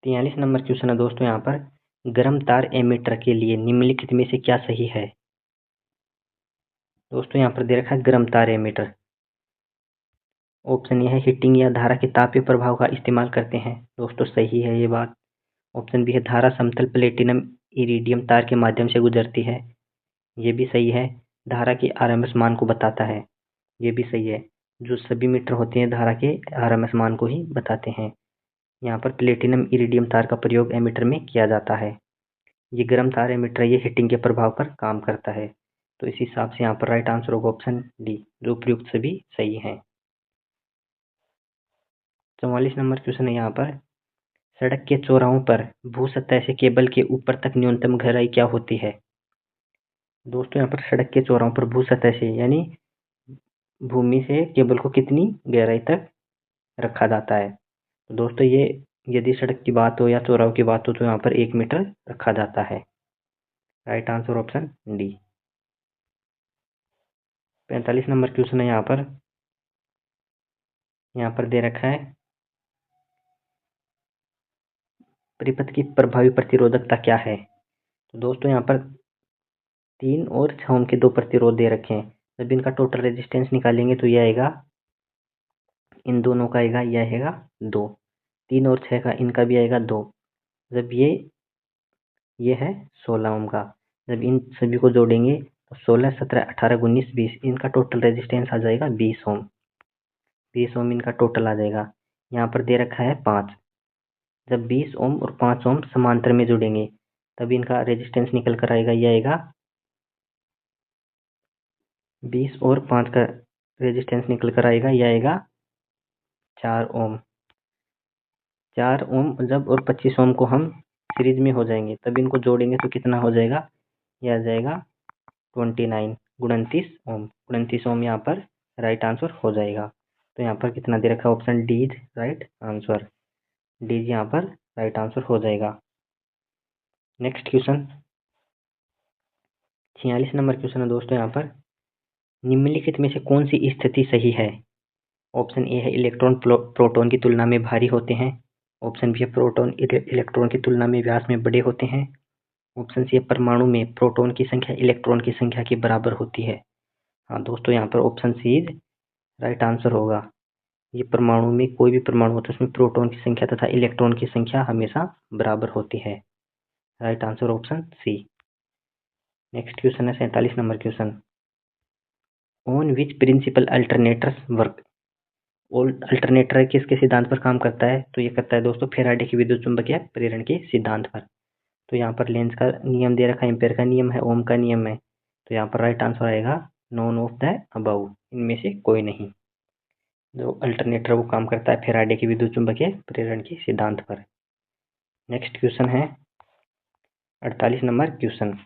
43 number question है दोस्तों। यहाँ पर गर्म तार एमीटर के लिए निम्नलिखित में से क्या सही है? दोस्तों यहाँ पर दे रखा है गर्म तार एमीटर। ऑप्शन ए है हीटिंग या धारा के तापीय प्रभाव का इस्तेमाल करते हैं। दोस्तों सही है ये बात। ऑप्शन बी है धारा समतल प्लेटिनम इरिडियम तार के माध्यम से गुजरती है। ये भी सही है। धारा के आरएमएस मान को बताता है। ये भी सही है। जो सभी मीटर होते हैं धारा के आरएमएस मान को ही बताते हैं। यहाँ पर प्लेटिनम इरिडियम तार का प्रयोग एमीटर में किया जाता है। ये गर्म तार एमीटर ये हीटिंग के प्रभाव पर काम करता है। तो इस हिसाब से यहाँ पर राइट आंसर होगा ऑप्शन डी, जो प्रयुक्त सभी सही है। 44 नंबर क्वेश्चन है यहाँ पर सड़क के चौराहों पर भू सतह से केबल के ऊपर तक न्यूनतम गहराई क्या होती है? दोस्तों यहाँ पर सड़क के चौराहों पर भू सतह से यानी भूमि से केबल को कितनी गहराई तक रखा जाता है? तो दोस्तों ये यदि सड़क की बात हो या चौराहों की बात हो तो यहाँ पर 1 मीटर रखा जाता है। Right answer option D. 45 number question है यहाँ पर दे रखा है परिपथ की प्रभावी प्रतिरोधकता क्या है? तो दोस्तों यहाँ पर 3 और 6 ओम के 2 प्रतिरोध दे रखे हैं। जब इनका टोटल रेजिस्टेंस निकालेंगे तो यह आएगा, इन दोनों का आएगा, यह आएगा 2। 3 और 6 का इनका भी आएगा 2। जब ये है 16 ओम का, जब इन सभी को जोड़ेंगे तो 16 17 18 19 20, इनका टोटल रेजिस्टेंस आ जाएगा 20 ओम। 20 ओम इनका टोटल आ जाएगा। यहाँ पर दे रखा है 5। जब 20 ओम और 5 ओम समांतर में जुड़ेंगे तब इनका रेजिस्टेंस निकल कर आएगा, ये आएगा 20 और 5 का रेजिस्टेंस निकल कर आएगा, यह आएगा 4 ओम। 4 ओम जब और 25 ओम को हम सीरीज में हो जाएंगे तब इनको जोड़ेंगे तो कितना हो जाएगा, यह आ जाएगा 29 29 ओम। 29 ओम यहाँ पर राइट आंसर हो जाएगा। तो यहाँ पर कितना दे रखा है? Option D is right answer. D यहाँ पर राइट आंसर हो जाएगा। नेक्स्ट क्वेश्चन 46 नंबर क्वेश्चन है दोस्तों। यहाँ पर निम्नलिखित में से कौन सी स्थिति सही है? ऑप्शन ए है इलेक्ट्रॉन प्रोटॉन की तुलना में भारी होते हैं। ऑप्शन बी है प्रोटॉन इलेक्ट्रॉन की तुलना में व्यास में बड़े होते हैं। ऑप्शन सी है परमाणु में प्रोटॉन की संख्या इलेक्ट्रॉन की संख्या के बराबर होती है। हाँ दोस्तों यहाँ पर option C is right answer होगा। ये परमाणु में कोई भी परमाणु होता है उसमें प्रोटॉन की संख्या तथा इलेक्ट्रॉन की संख्या हमेशा बराबर होती है। Right answer option C. Next question है 47 number question. On which principle alternators work? Alternator किसके सिद्धांत पर काम करता है? तो ये करता है दोस्तों फैराडे की विद्युत चुंबकीय प्रेरण के सिद्धांत पर। तो यहाँ पर लेंस का नियम दे रखा है, एम्पेयर का नियम है, ओम का नियम है। तो यहाँ पर राइट आंसर आएगा नॉन ऑफ द अबव, इनमें से कोई नहीं। जो अल्टरनेटर वो काम करता है फैराडे की विद्युत चुंबकीय प्रेरण के सिद्धांत पर। नेक्स्ट क्वेश्चन है 48 नंबर क्वेश्चन।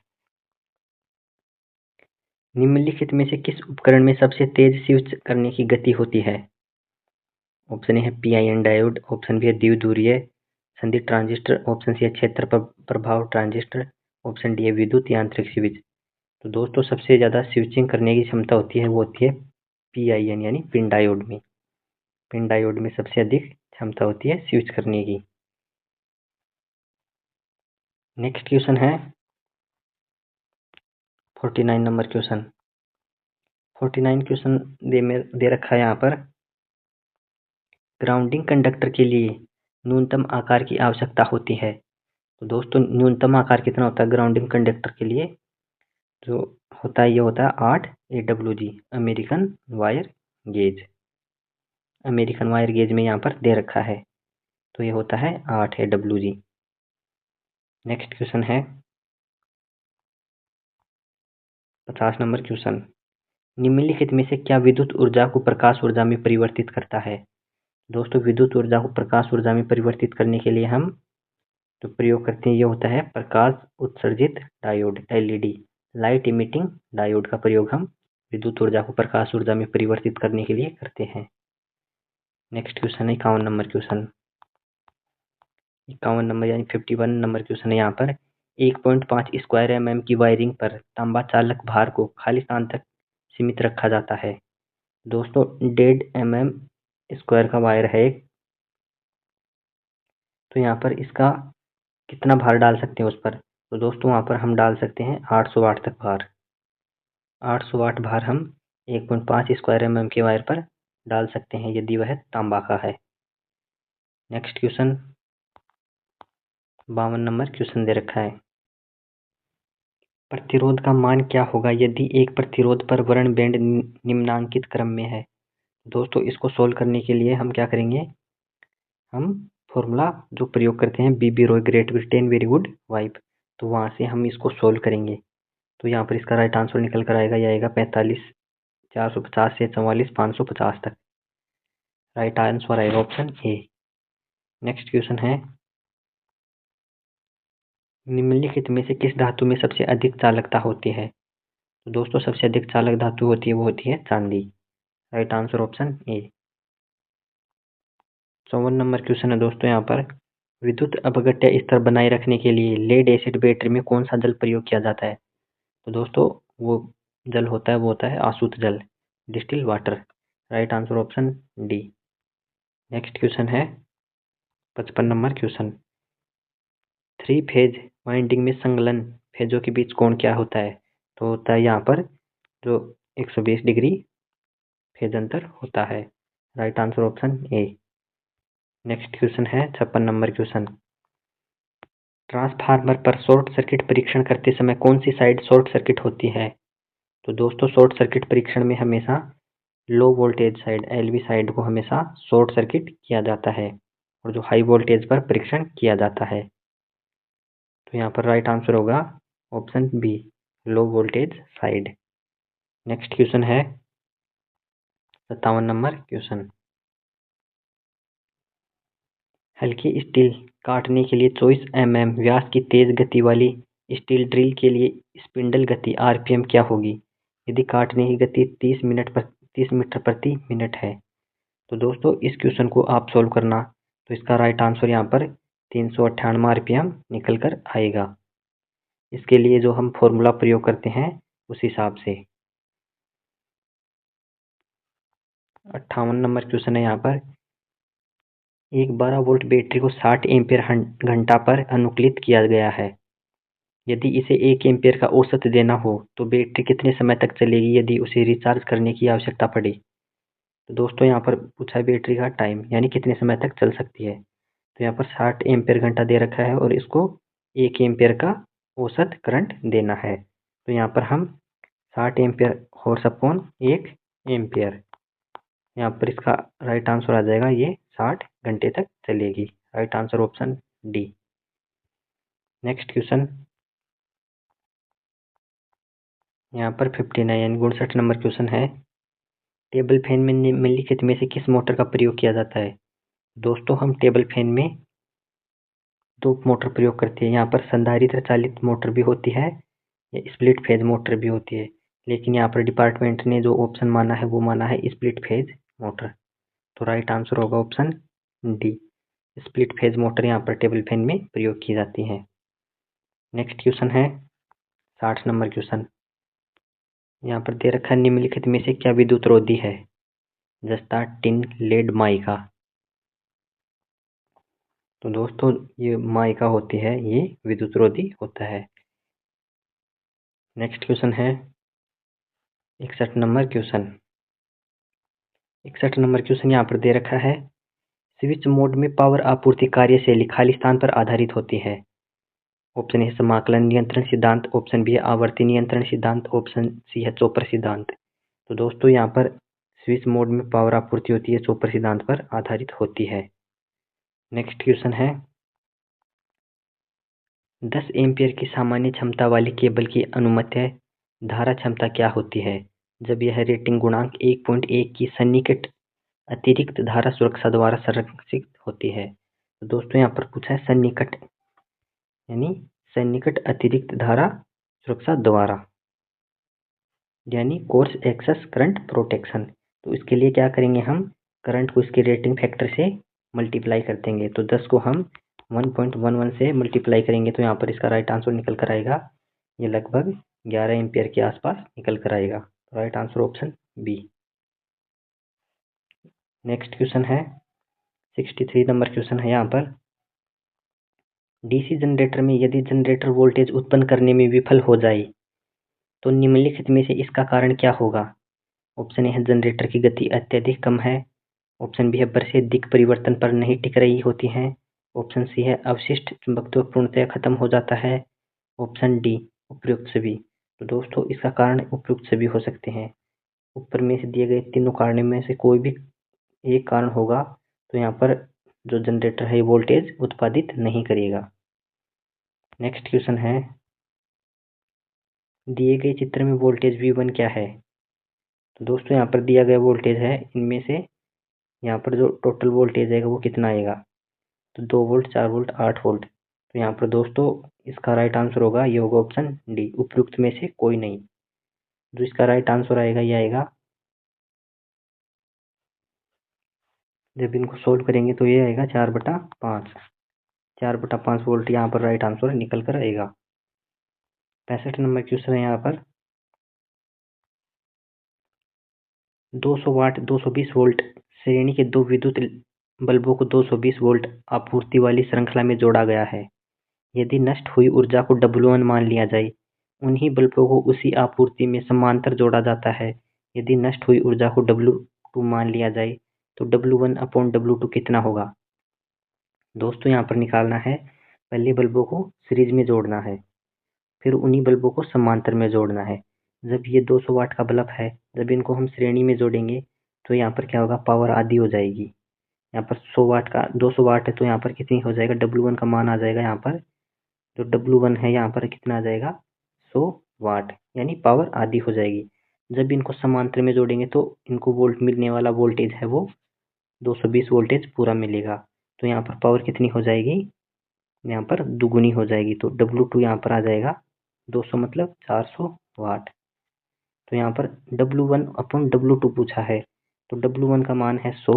निम्नलिखित में से किस उपकरण में सबसे तेज स्विच करने की गति होती है? ऑप्शन ए है पीआईएन डायोड। ऑप्शन बी है द्विध्रुवीय संधि ट्रांजिस्टर। ऑप्शन सी है क्षेत्र प्रभाव ट्रांजिस्टर। ऑप्शन डी है विद्युत यांत्रिक स्विच। तो दोस्तों सबसे ज्यादा स्विचिंग करने की क्षमता होती है वो होती है पीआईएन यानी पिन डायोड में। पिन डायोड में सबसे अधिक क्षमता होती है स्विच करने की। नेक्स्ट क्वेश्चन है 49 नंबर क्वेश्चन। 49 क्वेश्चन दे रखा है यहाँ पर ग्राउंडिंग कंडक्टर के लिए न्यूनतम आकार की आवश्यकता होती है? तो दोस्तों न्यूनतम आकार कितना होता है ग्राउंडिंग कंडक्टर के लिए? जो होता है ये होता है 8 AWG, American wire gauge. American wire gauge में यहाँ पर दे रखा है, तो ये होता है 8 AWG। नेक्स्ट क्वेश्चन है 50 नंबर क्वेश्चन। निम्नलिखित में से क्या विद्युत ऊर्जा को प्रकाश ऊर्जा में परिवर्तित करता है? दोस्तों विद्युत ऊर्जा को प्रकाश ऊर्जा में परिवर्तित करने के लिए हम जो प्रयोग करते हैं ये होता है प्रकाश उत्सर्जित diode, LED, light emitting diode का प्रयोग हम विद्युत ऊर्जा को प्रकाश ऊर्जा में परिवर्तित करने के लिए करते हैं। नेक्स्ट क्वेश्चन है 51 नंबर क्वेश्चन। 51 नंबर यानी 51 नंबर क्वेश्चन है यहाँ पर 1.5 स्क्वायर mm की वायरिंग पर तांबा चालक भार को खाली स्थान तक सीमित रखा जाता है। दोस्तों 1.5 mm स्क्वायर का वायर है, तो यहाँ पर इसका कितना भार डाल सकते हैं उस पर? तो दोस्तों वहाँ पर हम डाल सकते हैं 800 वाट तक भार। 800 वाट भार हम 1.5 स्क्वायर mm के वायर पर डाल सकते हैं यदि वह तांबा का है। नेक्स्ट क्वेश्चन 52 नंबर क्वेश्चन दे रखा है। प्रतिरोध का मान क्या होगा यदि एक प्रतिरोध पर वर्ण बैंड निम्नांकित क्रम में है? दोस्तों इसको सोल्व करने के लिए हम क्या करेंगे, हम फॉर्मूला जो प्रयोग करते हैं BB Roy great Britain very good vibe, तो वहाँ से हम इसको सोल्व करेंगे। तो यहाँ पर इसका राइट आंसर निकल कर आएगा, ये आएगा 45 450 से 44 550 तक। राइट आंसर आएगा ऑप्शन ए। नेक्स्ट क्वेश्चन है निम्नलिखित में से किस धातु में सबसे अधिक चालकता होती है? तो दोस्तों सबसे अधिक चालक धातु होती है वो होती है चांदी। राइट आंसर ऑप्शन ए। 54 नंबर क्वेश्चन है दोस्तों यहाँ पर विद्युत अपघट्य स्तर बनाए रखने के लिए लेड एसिड बैटरी में कौन सा जल प्रयोग किया जाता है? तो दोस्तों वो जल होता है वो होता है आसुत जल, distil water. Right answer option D. Next question है 55 नंबर क्वेश्चन। 3 फेज वाइंडिंग में संलग्न फेजों के बीच कोण क्या होता है? तो होता है यहाँ पर जो 120 डिग्री फेज अंतर होता है। Right answer option A. Next question है 56 नंबर क्वेश्चन। ट्रांसफार्मर पर शॉर्ट सर्किट परीक्षण करते समय कौन सी साइड शॉर्ट सर्किट होती है? तो दोस्तों शॉर्ट सर्किट परीक्षण में हमेशा लो वोल्टेज साइड LV साइड को हमेशा शॉर्ट सर्किट किया जाता है और जो हाई वोल्टेज पर परीक्षण किया जाता है। तो यहाँ पर राइट आंसर होगा option B, low voltage side. Next question है 57 नंबर क्वेश्चन। हल्की स्टील काटने के लिए 24 mm व्यास की तेज गति वाली स्टील ड्रिल के लिए स्पिंडल गति RPM क्या होगी यदि काटने की गति 30 मीटर प्रति मिनट है? तो दोस्तों इस क्वेश्चन को आप सोल्व करना, तो इसका राइट आंसर यहाँ पर 398 RPM निकल कर आएगा। इसके लिए जो हम फॉर्मूला प्रयोग करते हैं उस हिसाब से। 58 नंबर क्वेश्चन है यहाँ पर एक 12 वोल्ट बैटरी को 60 एम्पीयर घंटा पर अनुकूलित किया गया है। यदि इसे 1 एम्पीयर का औसत देना हो तो बैटरी कितने समय तक चलेगी यदि उसे रिचार्ज करने की आवश्यकता पड़े? तो दोस्तों यहाँ पर पूछा है बैटरी का टाइम यानी कितने समय तक चल सकती है। तो यहाँ पर 60 एम्पीयर घंटा दे रखा है और इसको 1 एम्पीयर का औसत करंट देना है। तो यहाँ पर हम 60 एम्पीयर हॉर्स अपॉन 1 एम्पीयर, यहाँ पर इसका राइट आंसर आ जाएगा ये 60 घंटे तक चलेगी। Right answer option D. Next question यहाँ पर 59 यानी 59 नंबर क्वेश्चन है टेबल फैन में निम्नलिखित में से किस मोटर का प्रयोग किया जाता है? दोस्तों हम टेबल फैन में दो मोटर प्रयोग करते हैं। यहाँ पर संधारित्र चालित मोटर भी होती है या स्प्लिट फेज मोटर भी होती है, लेकिन यहाँ पर डिपार्टमेंट ने जो ऑप्शन माना है वो माना है स्प्लिट फेज मोटर। तो राइट आंसर होगा option D, split phase motor यहाँ पर टेबल फैन में प्रयोग की जाती है। नेक्स्ट क्वेश्चन है 60 नंबर क्वेश्चन। यहाँ पर दे रखा है निम्नलिखित में से क्या विद्युत रोधी है? जस्ता, टिन, लेड, माइका। तो दोस्तों ये माइका होती है, ये विद्युत रोधी होता है। नेक्स्ट क्वेश्चन है 61 नंबर क्वेश्चन। 61 नंबर क्वेश्चन यहाँ पर दे रखा है स्विच मोड में पावर आपूर्ति कार्यशैली खाली स्थान पर आधारित होती है। ऑप्शन ए समाकलन नियंत्रण सिद्धांत, ऑप्शन बी है आवर्ती नियंत्रण सिद्धांत, ऑप्शन सी है चोपर सिद्धांत। तो दोस्तों यहाँ पर स्विच मोड में पावर आपूर्ति होती है चोपर सिद्धांत पर आधारित होती है। नेक्स्ट क्वेश्चन है 10 एम्पीयर की सामान्य क्षमता वाली केबल की अनुमत्य धारा क्षमता क्या होती है जब यह रेटिंग गुणांक 1.1 की सन्निकट अतिरिक्त धारा सुरक्षा द्वारा संरक्षित होती है। तो दोस्तों यहाँ पर पूछा है सन्निकट यानी सन्निकट अतिरिक्त धारा सुरक्षा द्वारा यानी कोर्स एक्सेस करंट प्रोटेक्शन। तो इसके लिए क्या करेंगे, हम करंट को इसके रेटिंग फैक्टर से मल्टीप्लाई कर देंगे। तो 10 को हम 1.11 से मल्टीप्लाई करेंगे तो यहाँ पर इसका राइट आंसर निकल कर आएगा, ये लगभग 11 एम्पियर के आसपास निकल कर आएगा। तो right answer option B. Next question है 63 नंबर क्वेश्चन है यहाँ पर डीसी जनरेटर में यदि जनरेटर वोल्टेज उत्पन्न करने में विफल हो जाए तो निम्नलिखित में से इसका कारण क्या होगा। ऑप्शन ए है जनरेटर की गति अत्यधिक कम है, ऑप्शन बी है बरसें दिक् परिवर्तन पर नहीं टिक रही होती हैं, ऑप्शन सी है अवशिष्ट चुंबकत्व पूर्णतः खत्म हो जाता है, ऑप्शन डी उपयुक्त सभी। तो दोस्तों इसका कारण उपयुक्त सभी हो सकते हैं। ऊपर में से दिए गए तीनों कारणों में से कोई भी एक कारण होगा तो यहाँ पर जो जनरेटर है वोल्टेज उत्पादित नहीं करेगा। नेक्स्ट क्वेश्चन है दिए गए चित्र में वोल्टेज V1 क्या है। तो दोस्तों यहाँ पर दिया गया वोल्टेज है, इनमें से यहाँ पर जो टोटल वोल्टेज है वो कितना आएगा, तो 2 वोल्ट 4 वोल्ट 8 वोल्ट। तो यहाँ पर दोस्तों इसका राइट आंसर होगा, ये होगा ऑप्शन डी उपयुक्त में से कोई नहीं। जो इसका राइट आंसर आएगा ये आएगा, जब इनको सोल्व करेंगे तो ये आएगा 4/5। 4/5 वोल्ट यहाँ पर राइट आंसर निकल कर आएगा। 65 नंबर क्वेश्चन है यहाँ पर 200 वाट 220 वोल्ट श्रेणी के दो विद्युत बल्बों को 220 वोल्ट आपूर्ति वाली श्रृंखला में जोड़ा गया है। यदि नष्ट हुई ऊर्जा को W1 मान लिया जाए, उन्हीं बल्बों को उसी आपूर्ति में समांतर जोड़ा जाता है। यदि नष्ट हुई ऊर्जा को W2 मान लिया जाए तो W1/W2 कितना होगा। दोस्तों यहाँ पर निकालना है, पहले बल्बों को सीरीज में जोड़ना है, फिर उन्हीं बल्बों को समांतर में जोड़ना है। जब ये 200 वाट का बल्ब है, जब इनको हम श्रेणी में जोड़ेंगे तो यहाँ पर क्या होगा, पावर आधी हो जाएगी। यहाँ पर 100 वाट का 200 वाट है तो यहाँ पर कितनी हो जाएगा, W1 का मान आ जाएगा, यहाँ पर जो W1 है यहाँ पर कितना आ जाएगा 100 वाट, यानी पावर आधी हो जाएगी। जब इनको समांतर में जोड़ेंगे तो इनको वोल्ट मिलने वाला वोल्टेज है वो 220 वोल्टेज पूरा मिलेगा। तो यहाँ पर पावर कितनी हो जाएगी, यहाँ पर दुगुनी हो जाएगी। तो W2 यहाँ पर आ जाएगा 200 मतलब 400 वाट। तो यहाँ पर W1/W2 पूछा है, तो W1 का मान है 100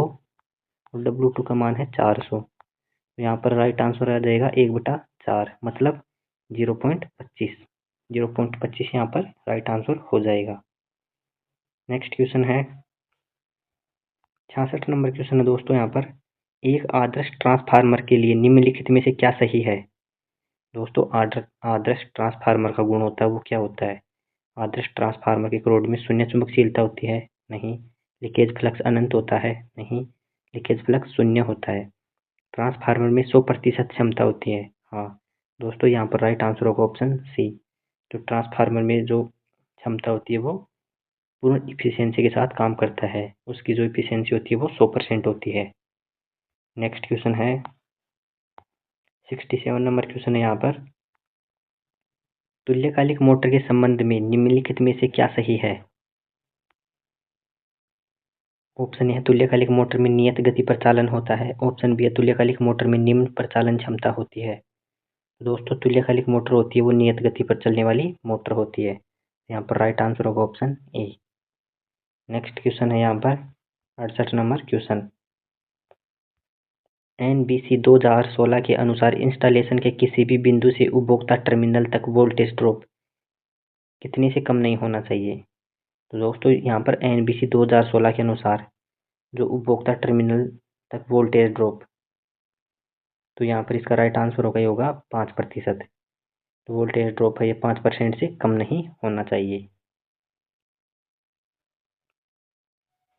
और W2 का मान है 400। तो यहाँ पर राइट आंसर आ जाएगा 1/4 मतलब 0.25। 0.25 यहाँ पर राइट आंसर हो जाएगा। नेक्स्ट क्वेश्चन है 66 नंबर क्वेश्चन है दोस्तों यहाँ पर एक आदर्श ट्रांसफार्मर के लिए निम्नलिखित में से क्या सही है। दोस्तों आदर्श ट्रांसफार्मर का गुण होता है वो क्या होता है। आदर्श ट्रांसफार्मर के क्रोड में शून्य चुंबकशीलता होती है, नहीं। लीकेज फ्लक्स अनंत होता है, नहीं। लीकेज फ्लक्स शून्य होता है। ट्रांसफार्मर में 100% क्षमता होती है, हाँ। दोस्तों यहाँ पर राइट आंसर होगा ऑप्शन सी। जो ट्रांसफार्मर में जो क्षमता होती है वो पूर्ण इफिशियंसी के साथ काम करता है, उसकी जो इफिशियंसी होती है वो 100% होती है। नेक्स्ट क्वेश्चन है 67 नंबर क्वेश्चन है यहाँ पर तुल्यकालिक मोटर के संबंध में निम्नलिखित में से क्या सही है। ऑप्शन ए है तुल्यकालिक मोटर में नियत गति पर चालन होता है, ऑप्शन बी है तुल्यकालिक मोटर में निम्न प्रचालन क्षमता होती है। दोस्तों तुल्यकालिक मोटर होती है वो नियत गति पर चलने वाली मोटर होती है। यहाँ पर राइट आंसर होगा ऑप्शन ए। नेक्स्ट क्वेश्चन है यहाँ पर 68 नंबर क्वेश्चन NBC 2016 के अनुसार इंस्टॉलेशन के किसी भी बिंदु से उपभोक्ता टर्मिनल तक वोल्टेज ड्रॉप कितने से कम नहीं होना चाहिए। तो दोस्तों यहाँ पर NBC 2016 के अनुसार जो उपभोक्ता टर्मिनल तक वोल्टेज ड्रॉप, तो यहाँ पर इसका राइट आंसर होगा, ये होगा 5%। तो वोल्टेज ड्रॉप है ये 5% से कम नहीं होना चाहिए।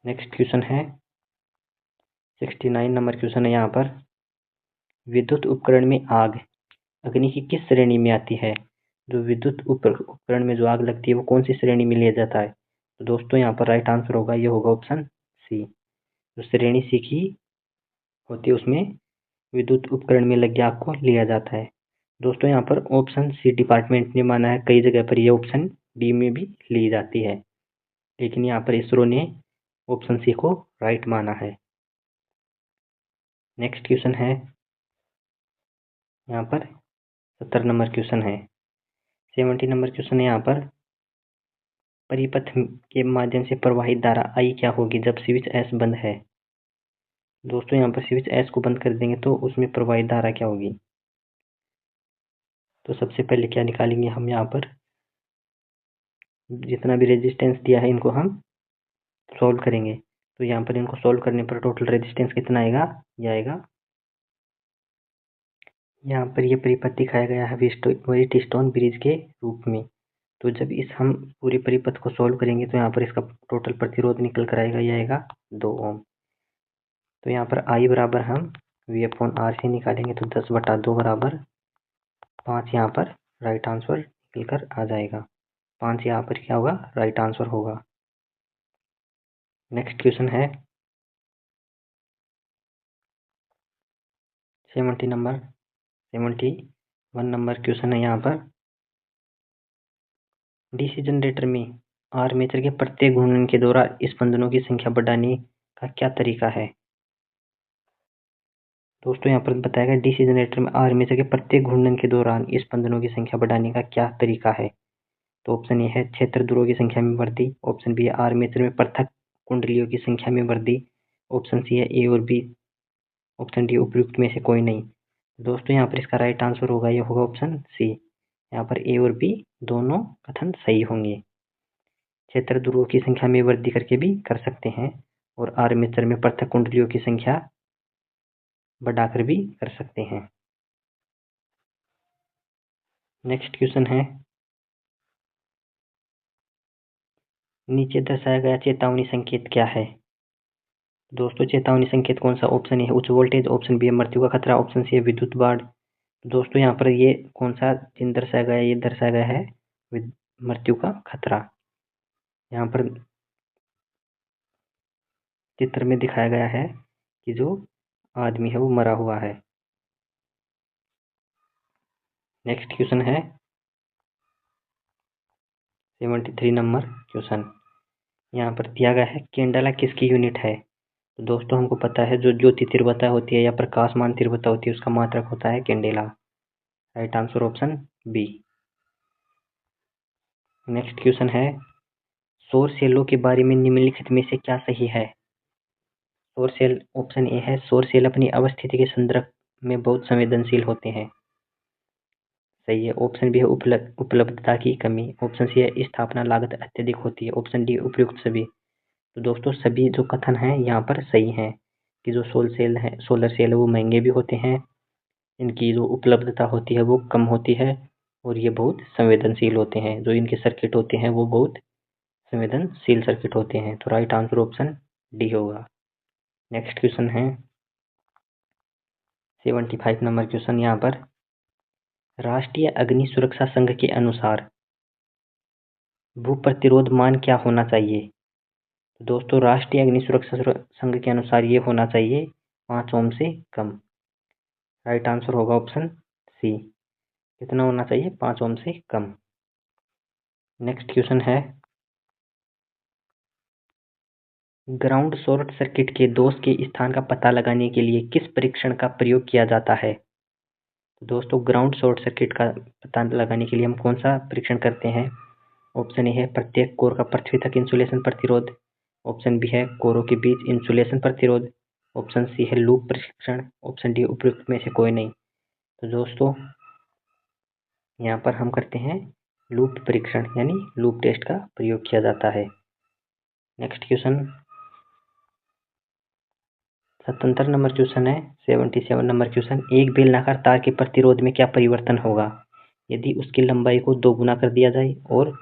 नेक्स्ट क्वेश्चन है 69 नंबर क्वेश्चन है यहाँ पर, विद्युत उपकरण में आग अग्नि की किस श्रेणी में आती है? जो विद्युत उपकरण में जो आग लगती है वो कौन सी श्रेणी में लिया जाता है? तो दोस्तों यहाँ पर राइट आंसर होगा, ये होगा ऑप्शन सी। जो श्रेणी सी की होती है उसमें विद्युत उपकरण में लगी आग को लिया जाता है। दोस्तों यहाँ पर ऑप्शन सी डिपार्टमेंट ने माना है, कई जगह पर यह ऑप्शन डी में भी ली जाती है, लेकिन यहाँ पर इसरो ने ऑप्शन सी को राइट माना है। नेक्स्ट क्वेश्चन है यहाँ पर 70 नंबर क्वेश्चन है। 70 नंबर क्वेश्चन है यहाँ पर, परिपथ के माध्यम से प्रवाहित धारा आई क्या होगी जब स्विच एस बंद है? दोस्तों यहाँ पर स्विच एस को बंद कर देंगे तो उसमें प्रवाहित धारा क्या होगी? तो सबसे पहले क्या निकालेंगे हम, यहाँ पर जितना भी रेजिस्टेंस दिया है इनको हम सॉल्व करेंगे। तो यहाँ पर इनको सॉल्व करने पर टोटल रेजिस्टेंस कितना आएगा? यह आएगा, यहाँ पर ये परिपथ दिखाया गया है व्हीटस्टोन ब्रिज के रूप में। तो जब इस हम पूरे परिपथ को सॉल्व करेंगे तो यहाँ पर इसका टोटल प्रतिरोध निकल कर आएगा, यह आएगा 2 ओम। तो यहाँ पर आई बराबर हम V/R से निकालेंगे तो 10/2 बराबर 5 यहाँ पर राइट आंसर निकल कर आ जाएगा। 5 यहाँ पर क्या होगा? राइट आंसर होगा। नेक्स्ट क्वेश्चन है 71 नंबर क्वेश्चन है यहाँ पर, डीसी जनरेटर में आर्मेचर के प्रत्येक घूर्णन के दौरान स्पंदनों की संख्या बढ़ाने का क्या तरीका है? दोस्तों यहाँ पर बताया गया डीसी जनरेटर में आर्मेचर के प्रत्येक घूर्णन के दौरान स्पंदनों की संख्या बढ़ाने का क्या तरीका है? तो ऑप्शन ए है क्षेत्र ध्रुवों की संख्या में वृद्धि, ऑप्शन बी है आर्मेचर में पृथक कुंडलियों की संख्या में वृद्धि, ऑप्शन सी है ए और बी, ऑप्शन डी उपयुक्त में से कोई नहीं। दोस्तों यहाँ पर इसका राइट आंसर होगा, यह होगा ऑप्शन सी। यहाँ पर ए और बी दोनों कथन सही होंगे। क्षेत्र ध्रुवों की संख्या में वृद्धि करके भी कर सकते हैं और आर्मेचर में पृथक कुंडलियों की संख्या बढ़ाकर भी कर सकते हैं। नेक्स्ट क्वेश्चन है, नीचे दर्शाया गया चेतावनी संकेत क्या है? दोस्तों चेतावनी संकेत कौन सा? ऑप्शन ए है उच्च वोल्टेज, ऑप्शन बी है मृत्यु का खतरा, ऑप्शन सी है विद्युत बाढ़। दोस्तों यहाँ पर ये कौन सा चिन्ह दर्शाया गया है? ये दर्शाया गया है मृत्यु का खतरा। यहाँ पर चित्र में दिखाया गया है कि जो आदमी है वो मरा हुआ है। नेक्स्ट क्वेश्चन है 73 नंबर क्वेश्चन, यहाँ पर दिया गया है कैंडेला किसकी यूनिट है? तो दोस्तों हमको पता है जो ज्योति तीव्रता होती है या प्रकाशमान तीव्रता होती है उसका मात्रक होता है candela. Right answer option B. Next question है, सौर सेलों के बारे में निम्नलिखित में से क्या सही है? सौर सेल, ऑप्शन ए है सौर सेल अपनी अवस्थिति के संदर्भ में बहुत संवेदनशील होते हैं, सही है। ऑप्शन बी है उपलब्धता की कमी, ऑप्शन सी है स्थापना लागत अत्यधिक होती है, ऑप्शन डी उपयुक्त सभी। तो दोस्तों सभी जो कथन हैं यहाँ पर सही हैं कि जो सोलर सेल है वो महंगे भी होते हैं, इनकी जो उपलब्धता होती है वो कम होती है और ये बहुत संवेदनशील होते हैं। जो इनके सर्किट होते हैं वो बहुत संवेदनशील सर्किट होते हैं। तो राइट आंसर ऑप्शन डी होगा। नेक्स्ट क्वेश्चन है 75 नंबर क्वेश्चन, यहाँ पर राष्ट्रीय अग्नि सुरक्षा संघ के अनुसार भू प्रतिरोध मान क्या होना चाहिए? दोस्तों राष्ट्रीय अग्नि सुरक्षा संघ के अनुसार ये होना चाहिए 5 ओम से कम। राइट आंसर होगा ऑप्शन सी। कितना होना चाहिए? 5 ओम से कम। नेक्स्ट क्वेश्चन है, ग्राउंड शॉर्ट सर्किट के दोष के स्थान का पता लगाने के लिए किस परीक्षण का प्रयोग किया जाता है? दोस्तों ग्राउंड शॉर्ट सर्किट का पता लगाने के लिए हम कौन सा परीक्षण करते हैं? ऑप्शन ए है प्रत्येक कोर का पृथ्वी तक इंसुलेशन प्रतिरोध, ऑप्शन बी है कोरों के बीच इंसुलेशन प्रतिरोध, ऑप्शन सी है लूप परीक्षण, ऑप्शन डी उपयुक्त में से कोई नहीं। तो दोस्तों यहाँ पर हम करते हैं लूप परीक्षण यानी लूप टेस्ट का प्रयोग किया जाता है। नेक्स्ट क्वेश्चन 77 नंबर क्वेश्चन है 77 नंबर क्वेश्चन, एक बेलनाकार तार के प्रतिरोध में क्या परिवर्तन होगा यदि उसकी लंबाई को 2 गुना कर दिया जाए और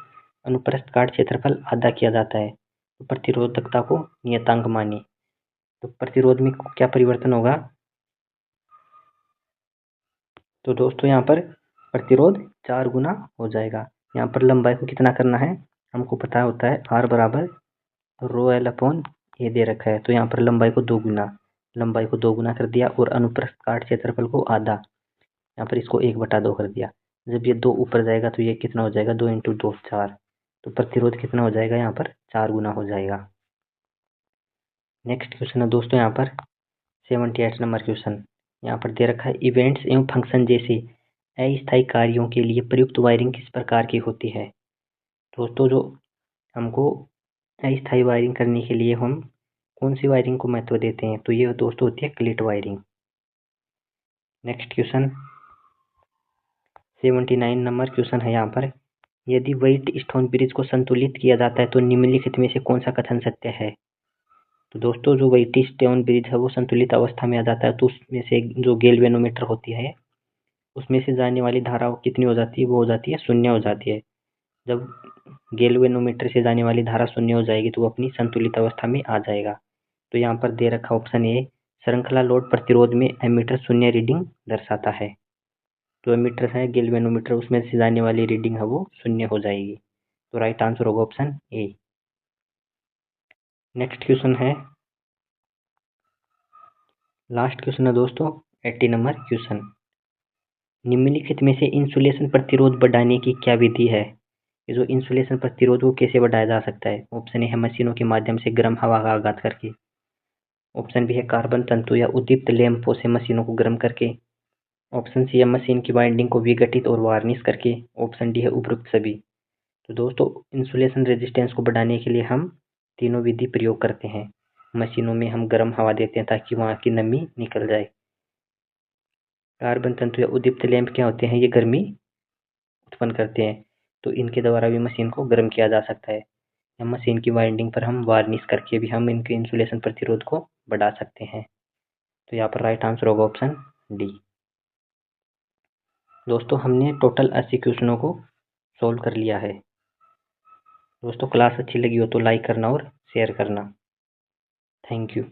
अनुप्रस्थ काट क्षेत्रफल आधा किया जाता है? तो प्रतिरोधकता को नियतांक मानिए। तो प्रतिरोध में क्या परिवर्तन होगा? तो दोस्तों यहाँ पर प्रतिरोध 4 गुना हो जाएगा। यहाँ पर लंबाई को कितना करना है, हमको पता होता है R बराबर रो एल अपॉन ए दे रखा है। तो यहाँ पर लंबाई को 2 गुना कर दिया और अनुप्रस्थ काट क्षेत्रफल को आधा, यहाँ पर इसको 1/2 कर दिया। जब ये 2 ऊपर जाएगा तो ये कितना हो जाएगा, 2 × 2 4। तो प्रतिरोध कितना हो जाएगा, यहाँ पर 4 गुना हो जाएगा। नेक्स्ट क्वेश्चन है दोस्तों यहाँ पर 78 नंबर क्वेश्चन। यहाँ पर दे रखा है इवेंट्स एवं फंक्शन जैसे अस्थायी कार्यों के लिए प्रयुक्त वायरिंग किस प्रकार की होती है। दोस्तों जो हमको अस्थायी वायरिंग करने के लिए हम कौन सी वायरिंग को महत्व देते हैं, तो ये दोस्तों होती है cleat wiring. Next question 79 number question है यहाँ पर, यदि व्हाइट स्टोन ब्रिज को संतुलित किया जाता है तो निम्नलिखित में से कौन सा कथन सत्य है। तो दोस्तों जो व्हाइट स्टोन ब्रिज है वो संतुलित अवस्था में आ जाता है तो उसमें से जो गैल्वेनोमीटर होती है उसमें से जाने वाली धारा कितनी हो जाती है, वो हो जाती है 0 हो जाती है। जब गैल्वेनोमीटर से जाने वाली धारा 0 हो जाएगी तो वो अपनी संतुलित अवस्था में आ जाएगा। तो यहाँ पर दे रखा ऑप्शन ए, श्रृंखला लोड प्रतिरोध में एमीटर 0 रीडिंग दर्शाता है। जो एमीटर है गैल्वेनोमीटर उसमें से जाने वाली रीडिंग है वो 0 हो जाएगी। तो राइट आंसर होगा ऑप्शन ए। नेक्स्ट क्वेश्चन है, लास्ट क्वेश्चन है दोस्तों 80 नंबर क्वेश्चन, निम्नलिखित में से इंसुलेशन प्रतिरोध बढ़ाने की क्या विधि है। ये जो इंसुलेशन प्रतिरोध वो कैसे बढ़ाया जा सकता है। ऑप्शन ए है मशीनों के माध्यम से गर्म हवा का आघात करके। ऑप्शन बी है कार्बन तंतु या उद्दीप्त लैंपों से मशीनों को गर्म करके। ऑप्शन सी है मशीन की वाइंडिंग को विघटित और वार्निश करके। ऑप्शन डी है उपरोक्त सभी। तो दोस्तों इंसुलेशन रेजिस्टेंस को बढ़ाने के लिए हम तीनों विधि प्रयोग करते हैं। मशीनों में हम गर्म हवा देते हैं ताकि वहाँ की नमी निकल जाए। कार्बन तंतु या उद्दीप्त लैंप क्या होते हैं, ये गर्मी उत्पन्न करते हैं, तो इनके द्वारा भी मशीन को गर्म किया जा सकता है। या मशीन की वाइंडिंग पर हम वार्निश करके भी हम इनके इंसुलेशन प्रतिरोध को बढ़ा सकते हैं। तो यहाँ पर राइट आंसर होगा ऑप्शन डी। दोस्तों हमने टोटल 80 क्वेश्चनों को सोल्व कर लिया है। दोस्तों क्लास अच्छी लगी हो तो लाइक करना और शेयर करना। Thank you.